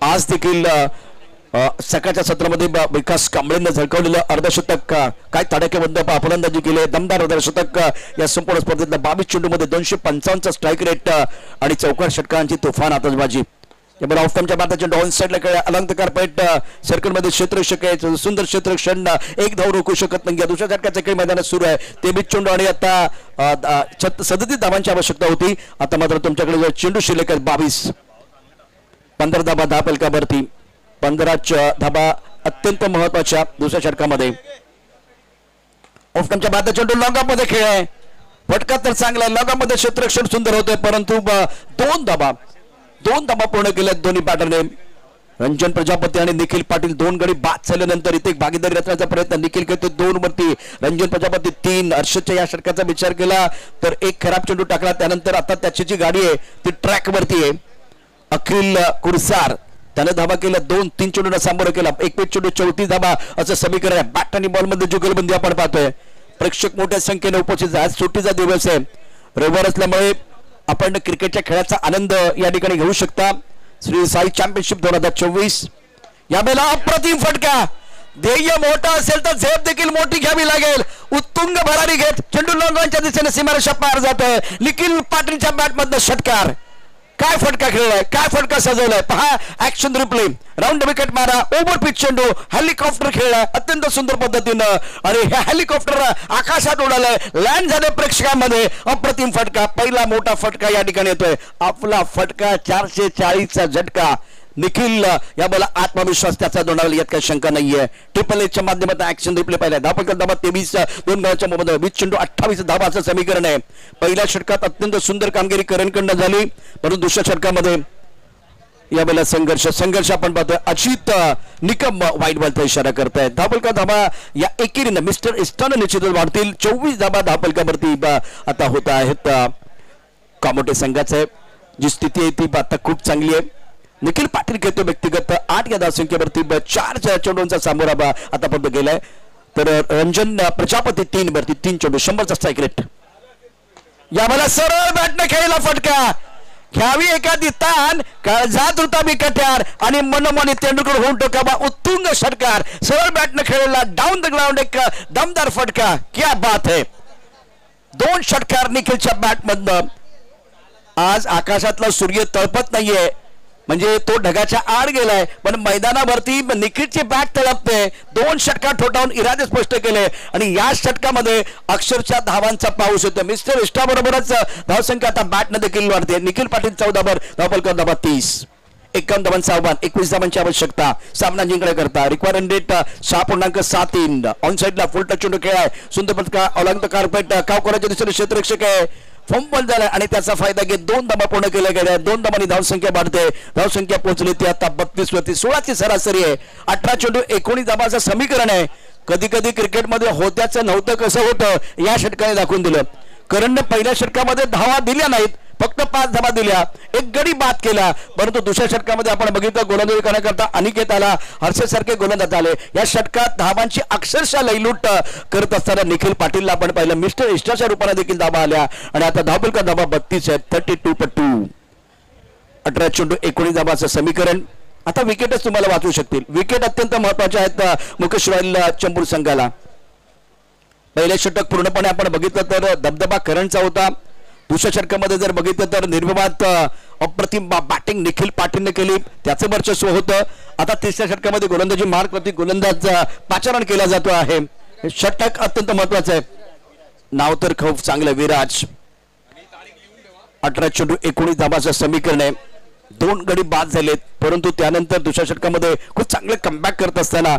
आज देखील सकाळच्या सत्रामध्ये विकास कांबळेंना झळकावलेलं अर्धशतक, काय तडाखेबंद फलंदाजी केली, दमदार अर्धशतक या संपूर्ण स्पर्धेतल्या 22 चेंडूमध्ये 255 स्ट्राईक रेट आणि 4 षटकांची तुफान आतषबाजी. यामुळे ऑफ टाइमच्या बादाचे डाऊन साईडला खेळ अलंकार पेट सर्कलमध्ये क्षेत्ररक्षक आहे. सुंदर क्षेत्ररक्षण, एक धाव रोखू शकत नाही. दुसऱ्या षटकाचा खेळ मैदानात सुरू आहे. 23 चेंडू आणि आता 37 धावांची आवश्यकता होती. आता मात्र तुमच्याकडे चेंडू शिल्लक आहे 22. 15 धावा धावफलकावरती. 15 धावा अत्यंत महत्वाच्या दुसऱ्या षटकामध्ये. ऑफ टाइमच्या बादा चेंडू लॉंगमध्ये खेळ आहे. फटका तर चांगला आहे. लॉंगमध्ये क्षेत्ररक्षण सुंदर होते, परंतु 2 धावा पूर्ण केल्यात दोन्ही बॅटरने. रंजन प्रजापती आणि निखिल पाटील 2 गडी बाद झाल्यानंतर इथे एक भागीदारी रचण्याचा प्रयत्न. निखिल करतो 2 वरती, रंजन प्रजापती 3. हर्षदच्या या षटकाचा विचार केला तर एक खराब चेंडू टाकला. त्यानंतर आता त्याची जी गाडी आहे ती ट्रॅक वरती आहे. अखिल कुरसार त्याने धाबा केला, 2-3 चेंडूंना सामोरं केला. 21 चेंडू 34 धाबा असं समीकरण आहे. बॅट आणि बॉल मध्ये जुगलबंदी आपण पाहतोय. प्रेक्षक मोठ्या संख्येने उपस्थित आहेत. सुट्टीचा दिवस आहे, रविवार असल्यामुळे आपण क्रिकेटच्या खेळाचा आनंद या ठिकाणी घेऊ शकता. श्री साई चॅम्पियनशिप 2024. यावेळेला अप्रतिम फटका. ध्येय मोठा असेल तर झेप देखील मोठी घ्यावी लागेल. उत्तुंग भरारी घेत चेंडू लॉंगॉनच्या दिशेने सीमारेषा पार जातोय. निखिल पाटीलच्या बॅट मधनं षटकार. काय फटका खेळलाय, काय फटका सजवलाय पहा. ऍक्शन रिप्ले, राऊंड विकेट मारा, ओव्हर पिच चेंडू, हेलिकॉप्टर खेळलाय अत्यंत सुंदर पद्धतीनं आणि हे हेलिकॉप्टर आकाशात उडालंय, लँड झाले प्रेक्षकांमध्ये. अप्रतिम फटका, पहिला मोठा फटका या ठिकाणी येतोय. आपला फटका 440चा झटका. निखिल या बोला आत्मविश्वास त्याचा दोनावला, यात काही शंका नाहीये. ट्रिपल एच्या माध्यमातून ऍक्शन रिप्ले पाहिला. धावा धाबा 23, 2 गडाच्या मोबाईल 20 चेंडू 28 धाबाचं समीकरण आहे. पहिल्या षटकात अत्यंत सुंदर कामगिरी करणकडनं झाली, परंतु दुसऱ्या षटकामध्ये यावेळेला संघर्ष आपण पाहतोय. अजित निकम वाईट बॉलचा इशारा करतायत. धापलका धाबा या एकेरीनं मिस्टर इस्टानं निश्चितच वाढतील. 24 धाबा धापलकावरती आता होत आहेत. कामोटे संघाचं जी स्थिती आहे ती आता खूप चांगली आहे. निखिल पाटील खेळतो व्यक्तिगत 8 या धावसंख्येवरती 4 चेंडूंचा सामोरा आतापर्यंत गेलाय. तर रंजन प्रजापती 3 वरती 3 चेंडू 100चा स्ट्राईक रेट. यावेळेला सरळ बॅटने खेळला फटका. घ्यावी एखादी ताण, काळजात होता बिकट्यार आणि मनोमनी तेंडुलकर होऊन टोकावा. उत्तुंग षटकार, सरळ बॅटने खेळला डाऊन द ग्राउंड एक दमदार फटका. क्या बात है. 2 षटकार निखिलच्या बॅट मधनं. आज आकाशातला सूर्य तळपत नाहीये, म्हणजे तो ढगाच्या आड गेलाय, पण मैदानावरती निखिलची बॅट तळपते. 2 षटकार ठोठावून इरादे स्पष्ट केले आणि या षटकामध्ये अक्षरशः धावांचा पाऊस येतो. मिस्टर इष्टा बरोबरच धावसंख्या आता बॅटने देखील वाढते. निखिल पाटील 14 वर, धावपलकर धाबा 30. 51 धावांचं आव्हान, 21 धावांची आवश्यकता सामना जिंकण्याकरता. Required rate 6.73. ऑन साईडला फुल टच चेंडू खेळाय. सुंदर पटका अलंग कार्पेट कावकोराच्या दिशेने क्षेत्ररक्षक आहे. फंबल झाला आणि त्याचा फायदा घेत 2 धाबा पूर्ण केल्या गेल्या. 2 धाबांनी धावसंख्या वाढते. धावसंख्या पोहोचली ती आता 32 वरती. 16ची सरासरी आहे. 18 चेंडू 19 धाबाचं समीकरण आहे. कधी कधी क्रिकेटमध्ये होत्याचं नव्हतं कसं होतं या षटकाने दाखवून दिलं. करणने पहिल्या षटकामध्ये धावा दिल्या नाहीत, फक्त 5 धाबा दिल्या, 1 गडी बाद केला. परंतु दुसऱ्या षटकामध्ये आपण बघितलं गोलंदाजी करण्याकरता अनिकेत आला, हर्षद सारखे गोलंदाज आले. या षटकात धावांची अक्षरशः लयलूट करत असताना निखिल पाटीलला आपण पाहिलं. मिस्टर इष्टाच्या रूपाने देखील धाबा आल्या आणि आता धावपलका धाबा 32 आहे. 32. 18 चेंडू 19 धाबाचं समीकरण. आता विकेटच तुम्हाला वाचू शकतील. विकेट अत्यंत महत्वाचे आहेत मुकेश रॉयल चंबूर संघाला. पहिलं षटक पूर्णपणे आपण बघितलं तर दबदबा करणचा होता. दुसऱ्या षटकामध्ये जर बघितलं तर निर्विवाद अप्रतिम बॅटिंग निखिल पाटीलने केली, त्याचं वर्चस्व होतं. आता तिसऱ्या षटकामध्ये गोलंदाजी मार्क प्रति गोलंदाज पाचारण केला जातो आहे. हे षटक अत्यंत महत्वाचं आहे. नाव तर खूप चांगलं विराज. 18 चेंडू 19 धाबाचं समीकरण आहे. 2 गडी बाद झालेत, परंतु त्यानंतर दुसऱ्या षटकामध्ये खूप चांगले कमबॅक करत असताना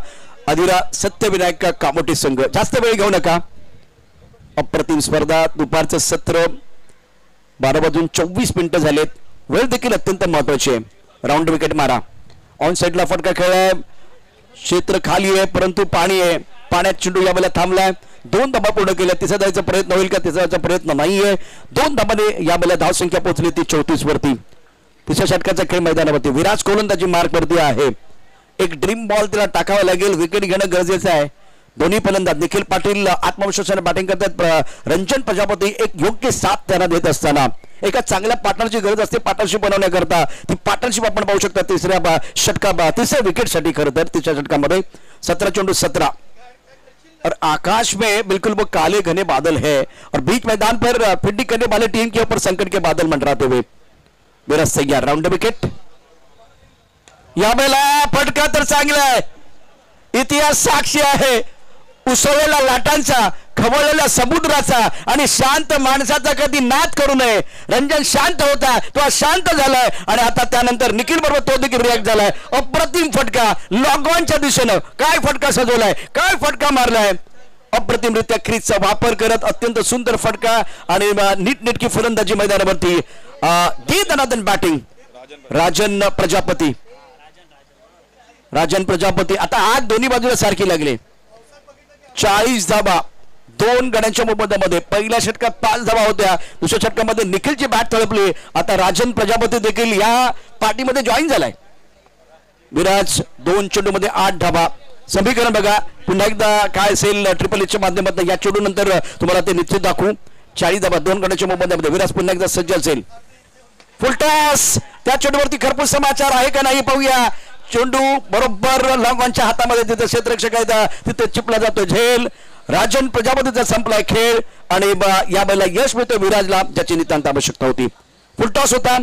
अधिरा सत्यविनायक कामोटे संघ. जास्त वेळ घेऊ नका. अप्रतिम स्पर्धा. दुपारचं सत्र 12:24 झालेत. वेळ देखील अत्यंत महत्वाची आहे. राऊंड विकेट मारा. ऑन साईडला फटका खेळलाय. क्षेत्र खाली आहे परंतु पाणी आहे. पाण्यात चेंडू यावेळेला थांबलाय. 2 धाबा पूर्ण केल्या. तिसरा जायचा प्रयत्न होईल का? तिसरा जायचा प्रयत्न नाहीये. 2 धाबाने यावेळेला धावसंख्या पोहोचली ती 34 वरती. तिसऱ्या षटकाचा खेळ मैदानावरती. विराज गोलंदाजी मार्क वरती आहे. एक ड्रीम बॉल त्याला टाकावा लागेल. विकेट घेणं गरजेचं आहे. दोन्ही फलंदाज निखिल पाटील आत्मविश्वासाने बॅटिंग करतात. रंजन प्रजापती एक योग्य साथ त्यांना देत असताना एका चांगल्या पार्टनरची गरज असते पार्टनरशिप बनवण्याकरता. ती पार्टनरशिप आपण पाहू शकता तिसऱ्या विकेटसाठी. खरं तर तिसऱ्या षटकामध्ये 17 चेंडू 17. और आकाश में बिल्कुल वो काले घने बादल है और बीच मैदान पर फील्डिंग करने वाले टीम के ऊपर संकट के बादल मंडराते हुए मेरा तैयार. Round wicket. यावेळेला फटका तर चांगला आहे. इतिहास साक्षी आहे उसळलेल्या लाटांचा, खवळलेल्या समुद्राचा आणि शांत माणसाचा कधी नाद करू नये. रंजन शांत होता, तो शांत झालाय आणि आता त्यानंतर निखिल बरोबर तो देखील रिॲक्ट झालाय. अप्रतिम फटका लॉगॉनच्या दिशेनं. काय फटका सजवलाय, काय फटका मारलाय. अप्रतिमरित्या क्रीजचा वापर करत अत्यंत सुंदर फटका आणि नीटनेटकी फलंदाजी मैदानावरती. दे दनादन बॅटिंग राजन प्रजापती. राजन प्रजापती आता आज दोन्ही बाजूला सारखी लागले. 40 धाबा 2 गड्यांच्या मोबदल्यामध्ये. पहिल्या षटकात 5 धाबा होत्या, दुसऱ्या षटकामध्ये निखिलची बॅट तळपली. आता राजन प्रजापती देखील या पार्टीमध्ये जॉईन झालाय. विराज 2 चेंडूमध्ये 8 धाबा. समीकरण बघा पुन्हा एकदा काय असेल ट्रिपल एचच्या माध्यमातून. या चेंडू नंतर तुम्हाला ते निश्चित दाखवू. 40 धाबा 2 गड्यांच्या मोबदल्यामध्ये. विराज पुन्हा एकदा सज्ज असेल. फुलटॉस त्या चेंडूवरती खरपूस समाचार आहे का नाही पाहूया. चेंडू बरोबर लॉंगॉनच्या हातामध्ये, तिथे क्षेत्ररक्षक आहेत तिथे चिपला जातो झेल. राजन प्रजापतीचा संपलाय खेळ आणि या वेळेला यश मिळतो विराजला, ज्याची नितांत आवश्यकता होती. फुलटॉस होता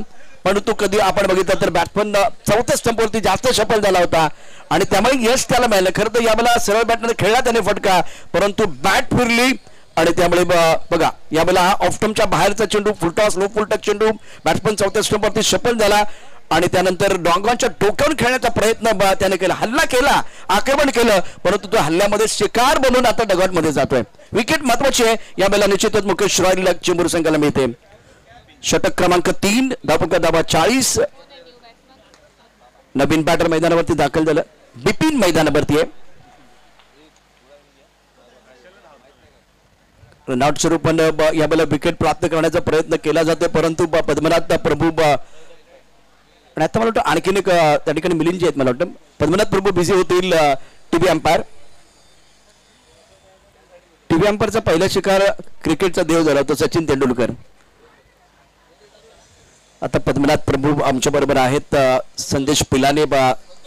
परंतु कधी आपण बघितलं तर बॅट्समन चौथ्या स्टंपवरती जास्त सफल झाला होता आणि त्यामुळे यश त्याला मिळालं. खरं तर यावेळेला सरळ बॅटमध्ये खेळला त्याने फटका, परंतु बॅट फिरली आणि त्यामुळे बघा यावेळेला ऑफ स्टंपच्या बाहेरचा चेंडू फुलटॉस लो फुलटच चेंडू. बॅट्समन चौथ्या स्टंपवरती सफल झाला आणि त्यानंतर डॉंगॉनच्या डोक्यावर खेळण्याचा प्रयत्न त्याने केला. हल्ला केला, आक्रमण केलं, परंतु तो हल्ल्यामध्ये शिकार बनून आता डगॉटमध्ये जातोय. विकेट महत्वाची आहे यावेळेला. निश्चितच मुकेश रॉयला चेंबूर संघाला मिळते. षटक क्रमांक 3 धाबा 40. नवीन बॅटर मैदानावरती दाखल झालं. बिपिन मैदानावरती आहे. रनआउट स्वरूपानं यावेळेला विकेट प्राप्त करण्याचा प्रयत्न केला जातो, परंतु पद्मनाथ प्रभू आणि आता मला वाटतं आणखीन एक त्या ठिकाणी मिलिंद जे आहेत मला वाटतं पद्मनाथ प्रभू बिझी होतील. TV umpire. टीव्ही अंपायरचा पहिला शिकार क्रिकेटचा देव झाला तो सचिन तेंडुलकर. आता पद्मनाथ प्रभू आमच्या बरोबर आहेत. संदेश पिलाने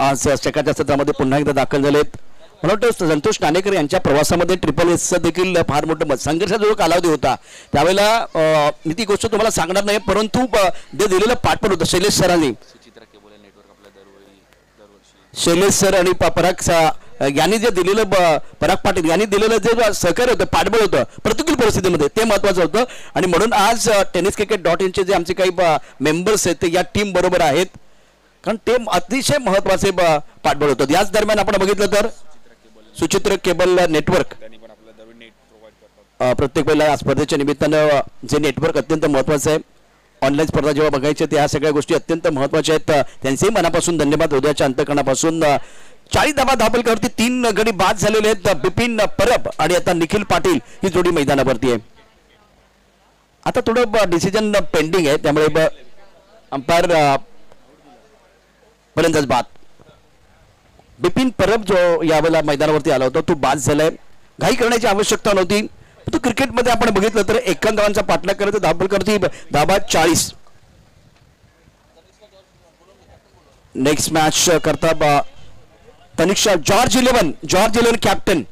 आज चकाच्या सत्रामध्ये पुन्हा एकदा दाखल झालेत. मला वाटतं संतोष नाणेकर यांच्या प्रवासामध्ये ट्रिपल एसचं देखील फार मोठं संघर्षाचा जो कालावधी होता त्यावेळेला मी ती गोष्ट तुम्हाला सांगणार नाही, परंतु जे दिलेलं पाठपण होतं शैलेश सरांनी, शैलेश सर आणि पराग यांनी जे दिलेलं पराग पाटील यांनी दिलेलं जे सहकार्य होतं पाठबळ होतं प्रतिकूल परिस्थितीमध्ये ते महत्वाचं होतं. आणि म्हणून आज tenniscricket.in चे जे आमचे काही मेंबर्स आहेत ते या टीम बरोबर आहेत, कारण ते अतिशय महत्वाचे पाठबळ होतं. याच दरम्यान आपण बघितलं तर सुचित्र केबल नेटवर्क प्रत्येक वेळेला स्पर्धेच्या निमित्तानं जे नेटवर्क अत्यंत महत्वाचं आहे. ऑनलाईन स्पर्धा जेव्हा बघायच्या त्या सगळ्या गोष्टी अत्यंत महत्वाच्या आहेत. त्यांचेही मनापासून धन्यवाद. उद्याच्या अंतकरणापासून 40 धाबा धाबलकावरती 3 गडी बाद झालेले आहेत. बिपिन परब आणि आता निखिल पाटील ही जोडी मैदानावरती आहे. आता थोडं डिसिजन पेंडिंग आहे त्यामुळे अंपायर फलंदाज बाद. बिपिन परब जो यावेळेला मैदानावरती आला होता तो बाद झालाय. घाई करण्याची आवश्यकता नव्हती. तो क्रिकेटमध्ये आपण बघितलं तर 51 धावांचा पाठलाग करत धाबलकरती धाबा 40. नेक्स्ट मॅच करता Tanishka George 11 captain.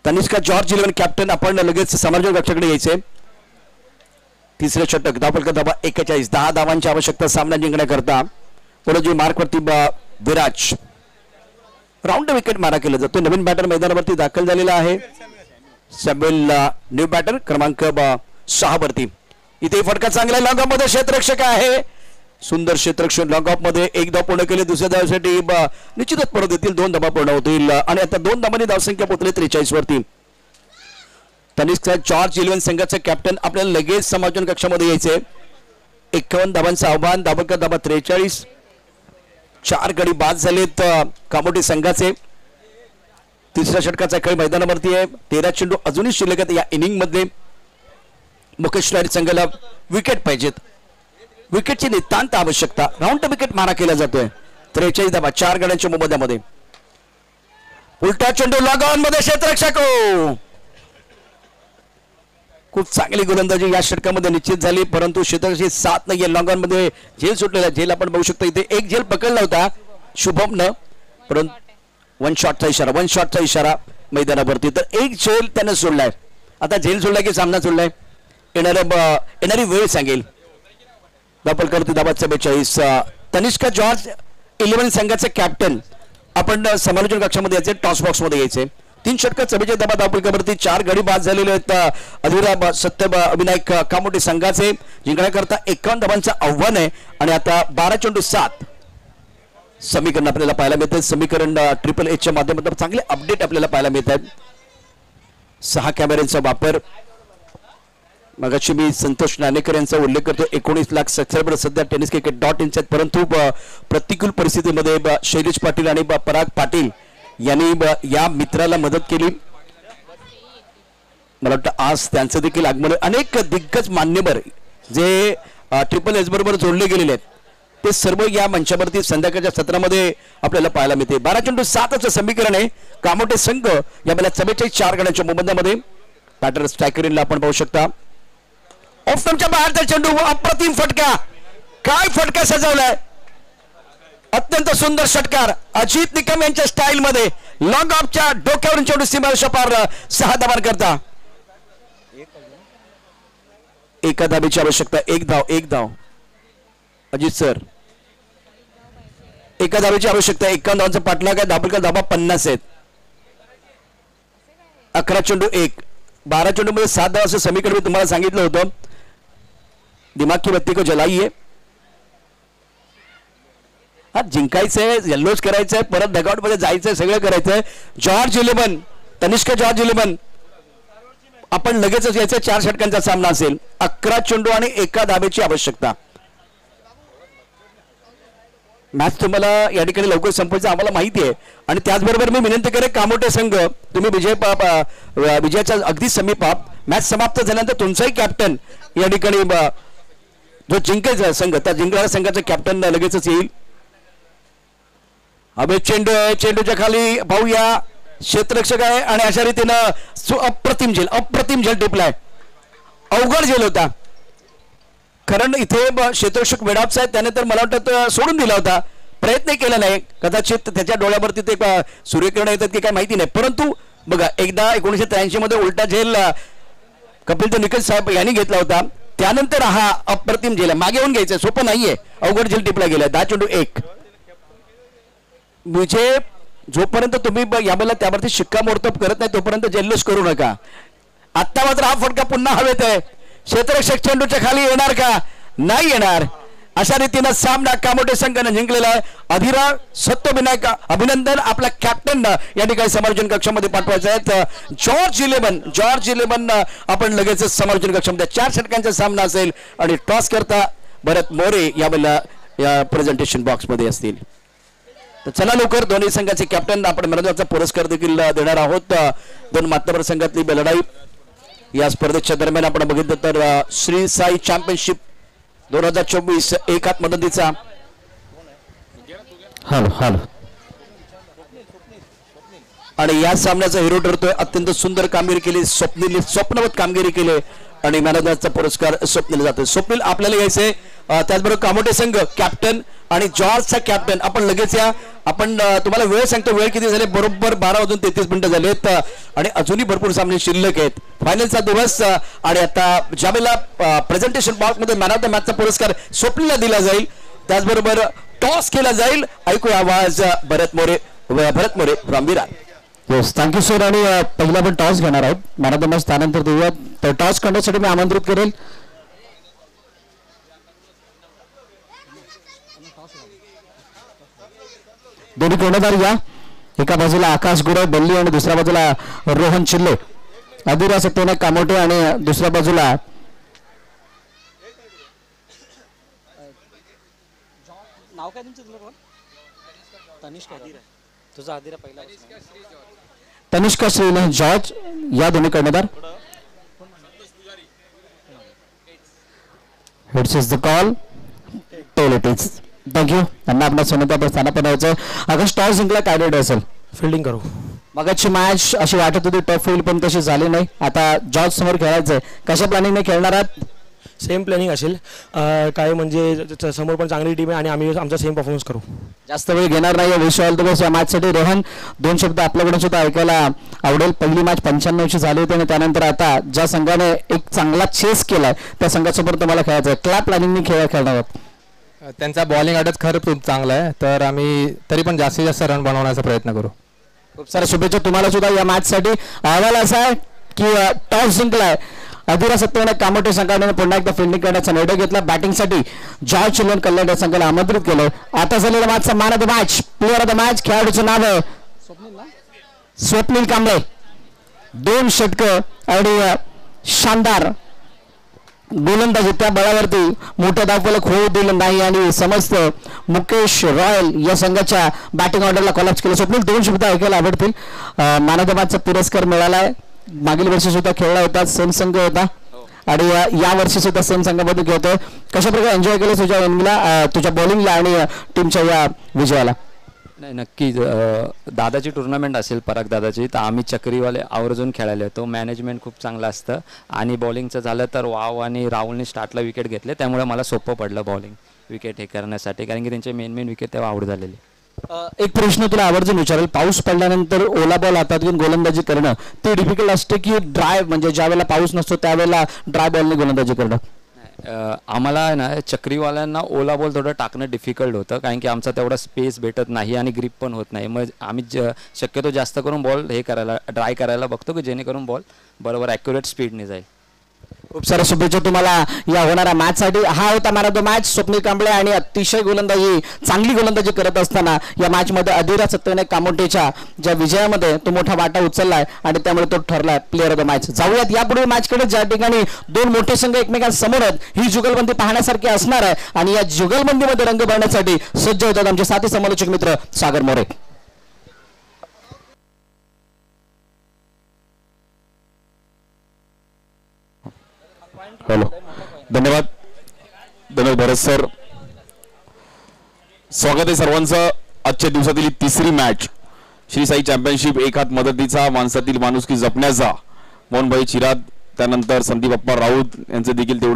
Tanishka George 11 captain. आपण लगेच समालोचक कक्षाकडे यायचे. तिसरे षटक धाबलकर धाबा 41. 10 धावांची आवश्यकता सामना जिंकण्याकरता. पुढे मार्कवरती विराज. राऊंड विकेट मारा केला जातो. नवीन बॅटर मैदानावरती दाखल झालेला आहे. सबेल न्यू बॅटर क्रमांक 6 वरती. इथे फटका चांगला लॉंग ऑफ मध्ये क्षेत्ररक्षक आहे. सुंदर क्षेत्ररक्षण लॉंग ऑफ मध्ये. 1 धाव पूर्ण केले. दुसऱ्या धावासाठी निश्चितच परत येतील. 2 धावा पूर्ण होतील आणि आता 2 धावांनी धावसंख्या पोहोचली 43 वरती. तनिष्का जॉर्ज 11 संघाचे कॅप्टन आपल्याला लगेच समालोचन कक्षामध्ये यायचे. 51 धावांचं आव्हान. धाबलकर धाबा 43. 4 गडी बाद झालेत कामोटी संघाचे. तिसऱ्या षटकाचा खेळ मैदानावरती आहे. 13 चेंडू अजूनही शिल्लक आहेत या इनिंग मध्ये. मुकेश लाड संघाला विकेट पाहिजेत. विकेटची नितांत आवश्यकता. राऊंड विकेट मारा केला जातोय. 43 धावा 4 गड्यांच्या मोबदल्यामध्ये. उलटा चेंडू लॉग ऑन मध्ये क्षेत्ररक्षक. खूप चांगली गोलंदाजी या षटकामध्ये निश्चित झाली, परंतु क्षेत्ररक्षक साथ नाहीये. लॉंग ऑन मध्ये झेल सुटलेला. झेल आपण बघू शकतो इथे एक झेल पकडला होता शुभमनं, परंतु 1 शॉटचा इशारा मैदानावरती. तर एक झेल त्याने सोडलाय. आता झेल सोडलाय की सामना सोडलाय येणारी वेळ सांगेल. धाबलकरती धाबा 44. तनिष्का जॉर्ज 11 संघाचे कॅप्टन. आपण समालोचन कक्षामध्ये यायचे. टॉस बॉक्स मध्ये यायचे. 3 षटकात 44 धाबा धाबलकरवरती. 4 गडी बाद झालेले आहेत. अधुरा सत्य विनायक कामोटी संघाचे. जिंकण्याकरता 51 धावांचं आव्हान आहे आणि आता 12 चेंडू 7 समीकरण आपल्याला पाहायला मिळते. समीकरण ट्रिपल एचच्या माध्यमातून चांगले अपडेट आपल्याला पाहायला मिळतात. 6 कॅमेऱ्यांचा वापर. मगाशी मी संतोष नाणेकर यांचा उल्लेख करतो. 19 लाख सबस्क्रायबर सध्या टेनिस क्रिकेट .in आहेत. परंतु प्रतिकूल परिस्थितीमध्ये शैलेश पाटील आणि पराग पाटील यांनी या मित्राला मदत केली. मला वाटतं आज त्यांचं देखील आगमन. अनेक दिग्गज मान्यवर जे ट्रिपल एच बरोबर जोडले गेलेले आहेत ते सर्व या मंचावरती संध्याकाळच्या सत्रामध्ये आपल्याला पाहायला मिळते. 12-7 समीकरण आहे. कामोटे संघ या मला 44-4 गड्यांच्या मोबदल्यामध्ये बॅटर स्ट्रायकरला आपण पाहू शकता. ऑफच्या बाहेरचा चेंडू, अप्रतिम फटका. काय फटका सजवलाय, अत्यंत सुंदर षटकार अजित निकम यांच्या स्टाईल मध्ये. लॉंग ऑफच्या डोक्यावरून चेंडू सीमारेषा पार 6 धावांवर करता. एका धाबेची आवश्यकता. एक धाव अजित सर. एका धावेची आवश्यकता. 51 धावांचा पाठलाग आहे. धाबा 50 आहेत. 11 चेंडू 1. 12 चेंडू मध्ये 7 धाव असं समीकरण मी तुम्हाला सांगितलं होतं. दिमाग की बत्ती को जलाइए. हा जिंकायचंय, जल्लोष करायचंय, परत डगआउट मध्ये जायचंय, सगळं करायचंय. जॉर्ज 11 तनिष्क जॉर्ज 11 आपण लगेचच यायचं. 4 षटकांचा सामना असेल. 11 चेंडू आणि एका धाबेची आवश्यकता. मॅच तुम्हाला या ठिकाणी लवकर संपवायचं आम्हाला माहिती आहे. आणि त्याचबरोबर मी विनंती करेन कामोटे संघ तुम्ही विजयाच्या अगदी समीपात. मॅच समाप्त झाल्यानंतर तुमचाही कॅप्टन या ठिकाणी जो जिंकायचा संघ त्या जिंकणाऱ्या संघाचा कॅप्टन लगेचच येईल. हवे चेंडू आहे. चेंडूच्या खाली पाहूया क्षेत्ररक्षक आहे आणि अशा रीतीनं अप्रतिम झेल टिपलाय. अवघड झेल होता कारण इथे क्षेत्ररक्षक वेडाप्स आहेत. त्याने तर मला वाटतं सोडून दिला होता. प्रयत्न केला नाही. कदाचित त्याच्या डोळ्यावरती ते सूर्यकिरण येतात की काय माहिती नाही. परंतु बघा एकदा 1983 मध्ये उलटा झेल कपिल निकल साहेब यांनी घेतला होता. त्यानंतर हा अप्रतिम झेल मागे येऊन घ्यायचं सोपं नाहीये. अवघड झेल टिपला गेला. 10 चेंडू 1. म्हणजे जोपर्यंत तुम्ही यावेळेला त्यावरती शिक्कामोर्तब करत नाही तोपर्यंत जल्लोष करू नका. आत्ता मात्र हा फटका पुन्हा हवेत आहे. क्षेत्ररक्षक चेंडूच्या खाली येणार का? नाही येणार. अशा रीतीनं सामना कामोटे संघाने जिंकलेला आहे. अधिरा सत्यविनायक अभिनंदन. आपला कॅप्टन या ठिकाणी समालोचन कक्षामध्ये पाठवायचं आहे. जॉर्ज 11 आपण लगेच समालोचन कक्षामध्ये. 4 षटकांचा सामना असेल आणि टॉस करता भरत मोरे यावेळेला या प्रेझेंटेशन बॉक्स मध्ये असतील. तर चला लवकर दोन्ही संघाचे कॅप्टन आपण मनोरंजनाचा पुरस्कार देखील देणार आहोत. 2 मातबर संघातली लढाई या स्पर्धेच्या दरम्यान आपण बघितलं तर श्री साई चॅम्पियनशिप 2024 एक हात मदतीचा. आणि या सामन्याचा हिरो ठरतोय. अत्यंत सुंदर कामगिरी केली स्वप्नवत कामगिरी केली आणि मॅनेजरचा पुरस्कार स्वप्नील जातो. स्वप्नील आपल्याला यायचंय. त्याचबरोबर कामोटे संघ कॅप्टन आणि जॉर्जचा कॅप्टन आपण लगेच या. आपण तुम्हाला वेळ सांगतो. वेळ किती झाले? बरोबर 12:33 झालेत आणि अजूनही भरपूर सामने शिल्लक आहेत. फायनलचा दिवस आणि आता ज्यावेळेला प्रेझेंटेशन बॉक्स मध्ये मॅन ऑफ द मॅचचा पुरस्कार स्वप्नीलला दिला जाईल त्याचबरोबर टॉस केला जाईल. ऐकूया आवाज Bharat More from Virar. Yes thank you sir. आणि पहिला आपण टॉस घेणार आहोत. मॅन ऑफ द मॅच त्यानंतर देऊया. तर टॉस करण्यासाठी मी आमंत्रित करेल दोन्ही कर्णधार या. एका बाजूला आकाश गुरव बल्ली आणि दुसऱ्या बाजूला रोहन चिल्ले. अधिरा सत्यविनायक कामोटे आणि दुसऱ्या बाजूला नाव काय तुमचं? तनिष्का श्रीने जॉर्ज या दोन्ही कर्णधार. It's is the call. Tell it is. Thank you. त्यांना आपल्या सोनता स्थानापन्न व्हायचं. आकाश टॉस जिंकला काय रेड असेल? फिल्डिंग करू. मगाची मॅच अशी वाटत होती टफ होईल पण तशी झाली नाही. आता जॉर्ज समोर खेळायचंय. कशा प्लॅनिंगने खेळणार आहात? सेम प्लॅनिंग असेल. काय म्हणजे समोर पण चांगली टीम आहे आणि आम्ही आमचा सेम परफॉर्मन्स करू. जास्त वेळ घेणार नाही. विश ऑल द बेस्ट या मॅचसाठी. रोहन 2 शब्द आपल्याकडून सुद्धा ऐकायला आवडेल. पहिली मॅच 95ची झाली होती आणि त्यानंतर आता ज्या संघाने एक चांगला चेस केलाय त्या संघासोबत तुम्हाला खेळायचं. क्या प्लॅनिंगने खेळणार आहात? त्यांचा बॉलिंग अटॅक खरंच खूप चांगला आहे तर आम्ही तरी पण जास्तीत जास्त रन बनवण्याचा प्रयत्न करू. खूप साऱ्या शुभेच्छा तुम्हाला सुद्धा या मॅचसाठी. अहवाल असा आहे की टॉस जिंकलाय. अधिरा सत्यविनायक कामोटे संघाने पुन्हा एकदा फिल्डिंग करण्याचा निर्णय घेतला. बॅटिंगसाठी जॉर्ज चिल्ड्रन कल्याण या संघाला आमंत्रित केलं. आता झालेला मॅचचा man of the match player of the match खेळाडूचं नाव आहे स्वप्नील कांबळे. 2 षटकं आणि शानदार गोलंदाजी त्या बळावरती मोठ्या धावफलक होऊ दिलं नाही आणि समस्त मुकेश रॉयल या संघाच्या बॅटिंग ऑर्डरला कॉलॅप्स केलं. स्वप्नील, 2 शब्द ऐकायला आवडतील. मॅन ऑफ द मॅचचा पुरस्कार मिळालाय. मागील वर्षी सुद्धा खेळला होता, सेम संघ होता आणि या वर्षी सुद्धा सेम संघामध्ये खेळतोय. कशा प्रकारे एन्जॉय केलं तुझ्या इनिंगला, तुझ्या बॉलिंगला आणि टीमच्या या विजयाला? नाही, नक्कीच दादाची टुर्नामेंट असेल पराग दादाची, तर आम्ही चक्रीवाले आवर्जून खेळायला येतो. मॅनेजमेंट खूप चांगलं असतं आणि बॉलिंगचं झालं तर वाव आणि राहुलने स्टार्टला विकेट घेतले, त्यामुळे मला सोपं पडलं बॉलिंग विकेट हे करण्यासाठी, कारण की त्यांचे मेन विकेट तेव्हा आउट झालेले. एक प्रश्न तुला आवर्जून विचारेल. पाऊस पडल्यानंतर ओला बॉल हातात घेऊन गोलंदाजी करणं ते डिफिकल्ट असते की ड्राय, म्हणजे ज्या वेळेला पाऊस नसतो त्यावेळेला ड्राय बॉलने गोलंदाजी करणं? आम्हाला ना चक्रीवाल्यांना ओला बॉल थोडं टाकणं डिफिकल्ट होतं, कारण की आमचा तेवढा स्पेस भेटत नाही आणि ग्रिप पण होत नाही. मग आम्ही शक्यतो जास्त करून बॉल हे करायला ड्राय करायला बघतो की जेणेकरून बॉल बरोबर ॲक्युरेट स्पीडने जाईल. खूप साऱ्या शुभेच्छा तुम्हाला या होणाऱ्या मॅचसाठी. हा होता man of the match Swapnil Kamble आणि अतिशय गोलंदाजी, चांगली गोलंदाजी करत असताना या मॅचमध्ये अधिरा सत्यने कामोटेच्या ज्या विजयामध्ये तो मोठा वाटा उचललाय आणि त्यामुळे तो ठरलाय प्लेअर ऑफ द मॅच. जाऊयात यापुढे मॅचकडे, ज्या ठिकाणी 2 मोठे संघ एकमेकांसमोर आहेत. ही जुगलबंदी पाहण्यासारखी असणार आहे आणि या जुगलबंदीमध्ये रंग भरण्यासाठी सज्ज होतात आमचे साथी समालोचक मित्र सागर मोरे. हॅलो, धन्यवाद भरत सर. स्वागत आहे सर्वांचं. आजच्या दिवसातील 3री मॅच श्री साई चॅम्पियनशिप, एक हात मदतीचा, माणसातील माणुसकी जपण्याचा. मोहनभाई चिरात, त्यानंतर संदीप अप्पा राऊत यांचे देखील तेवढे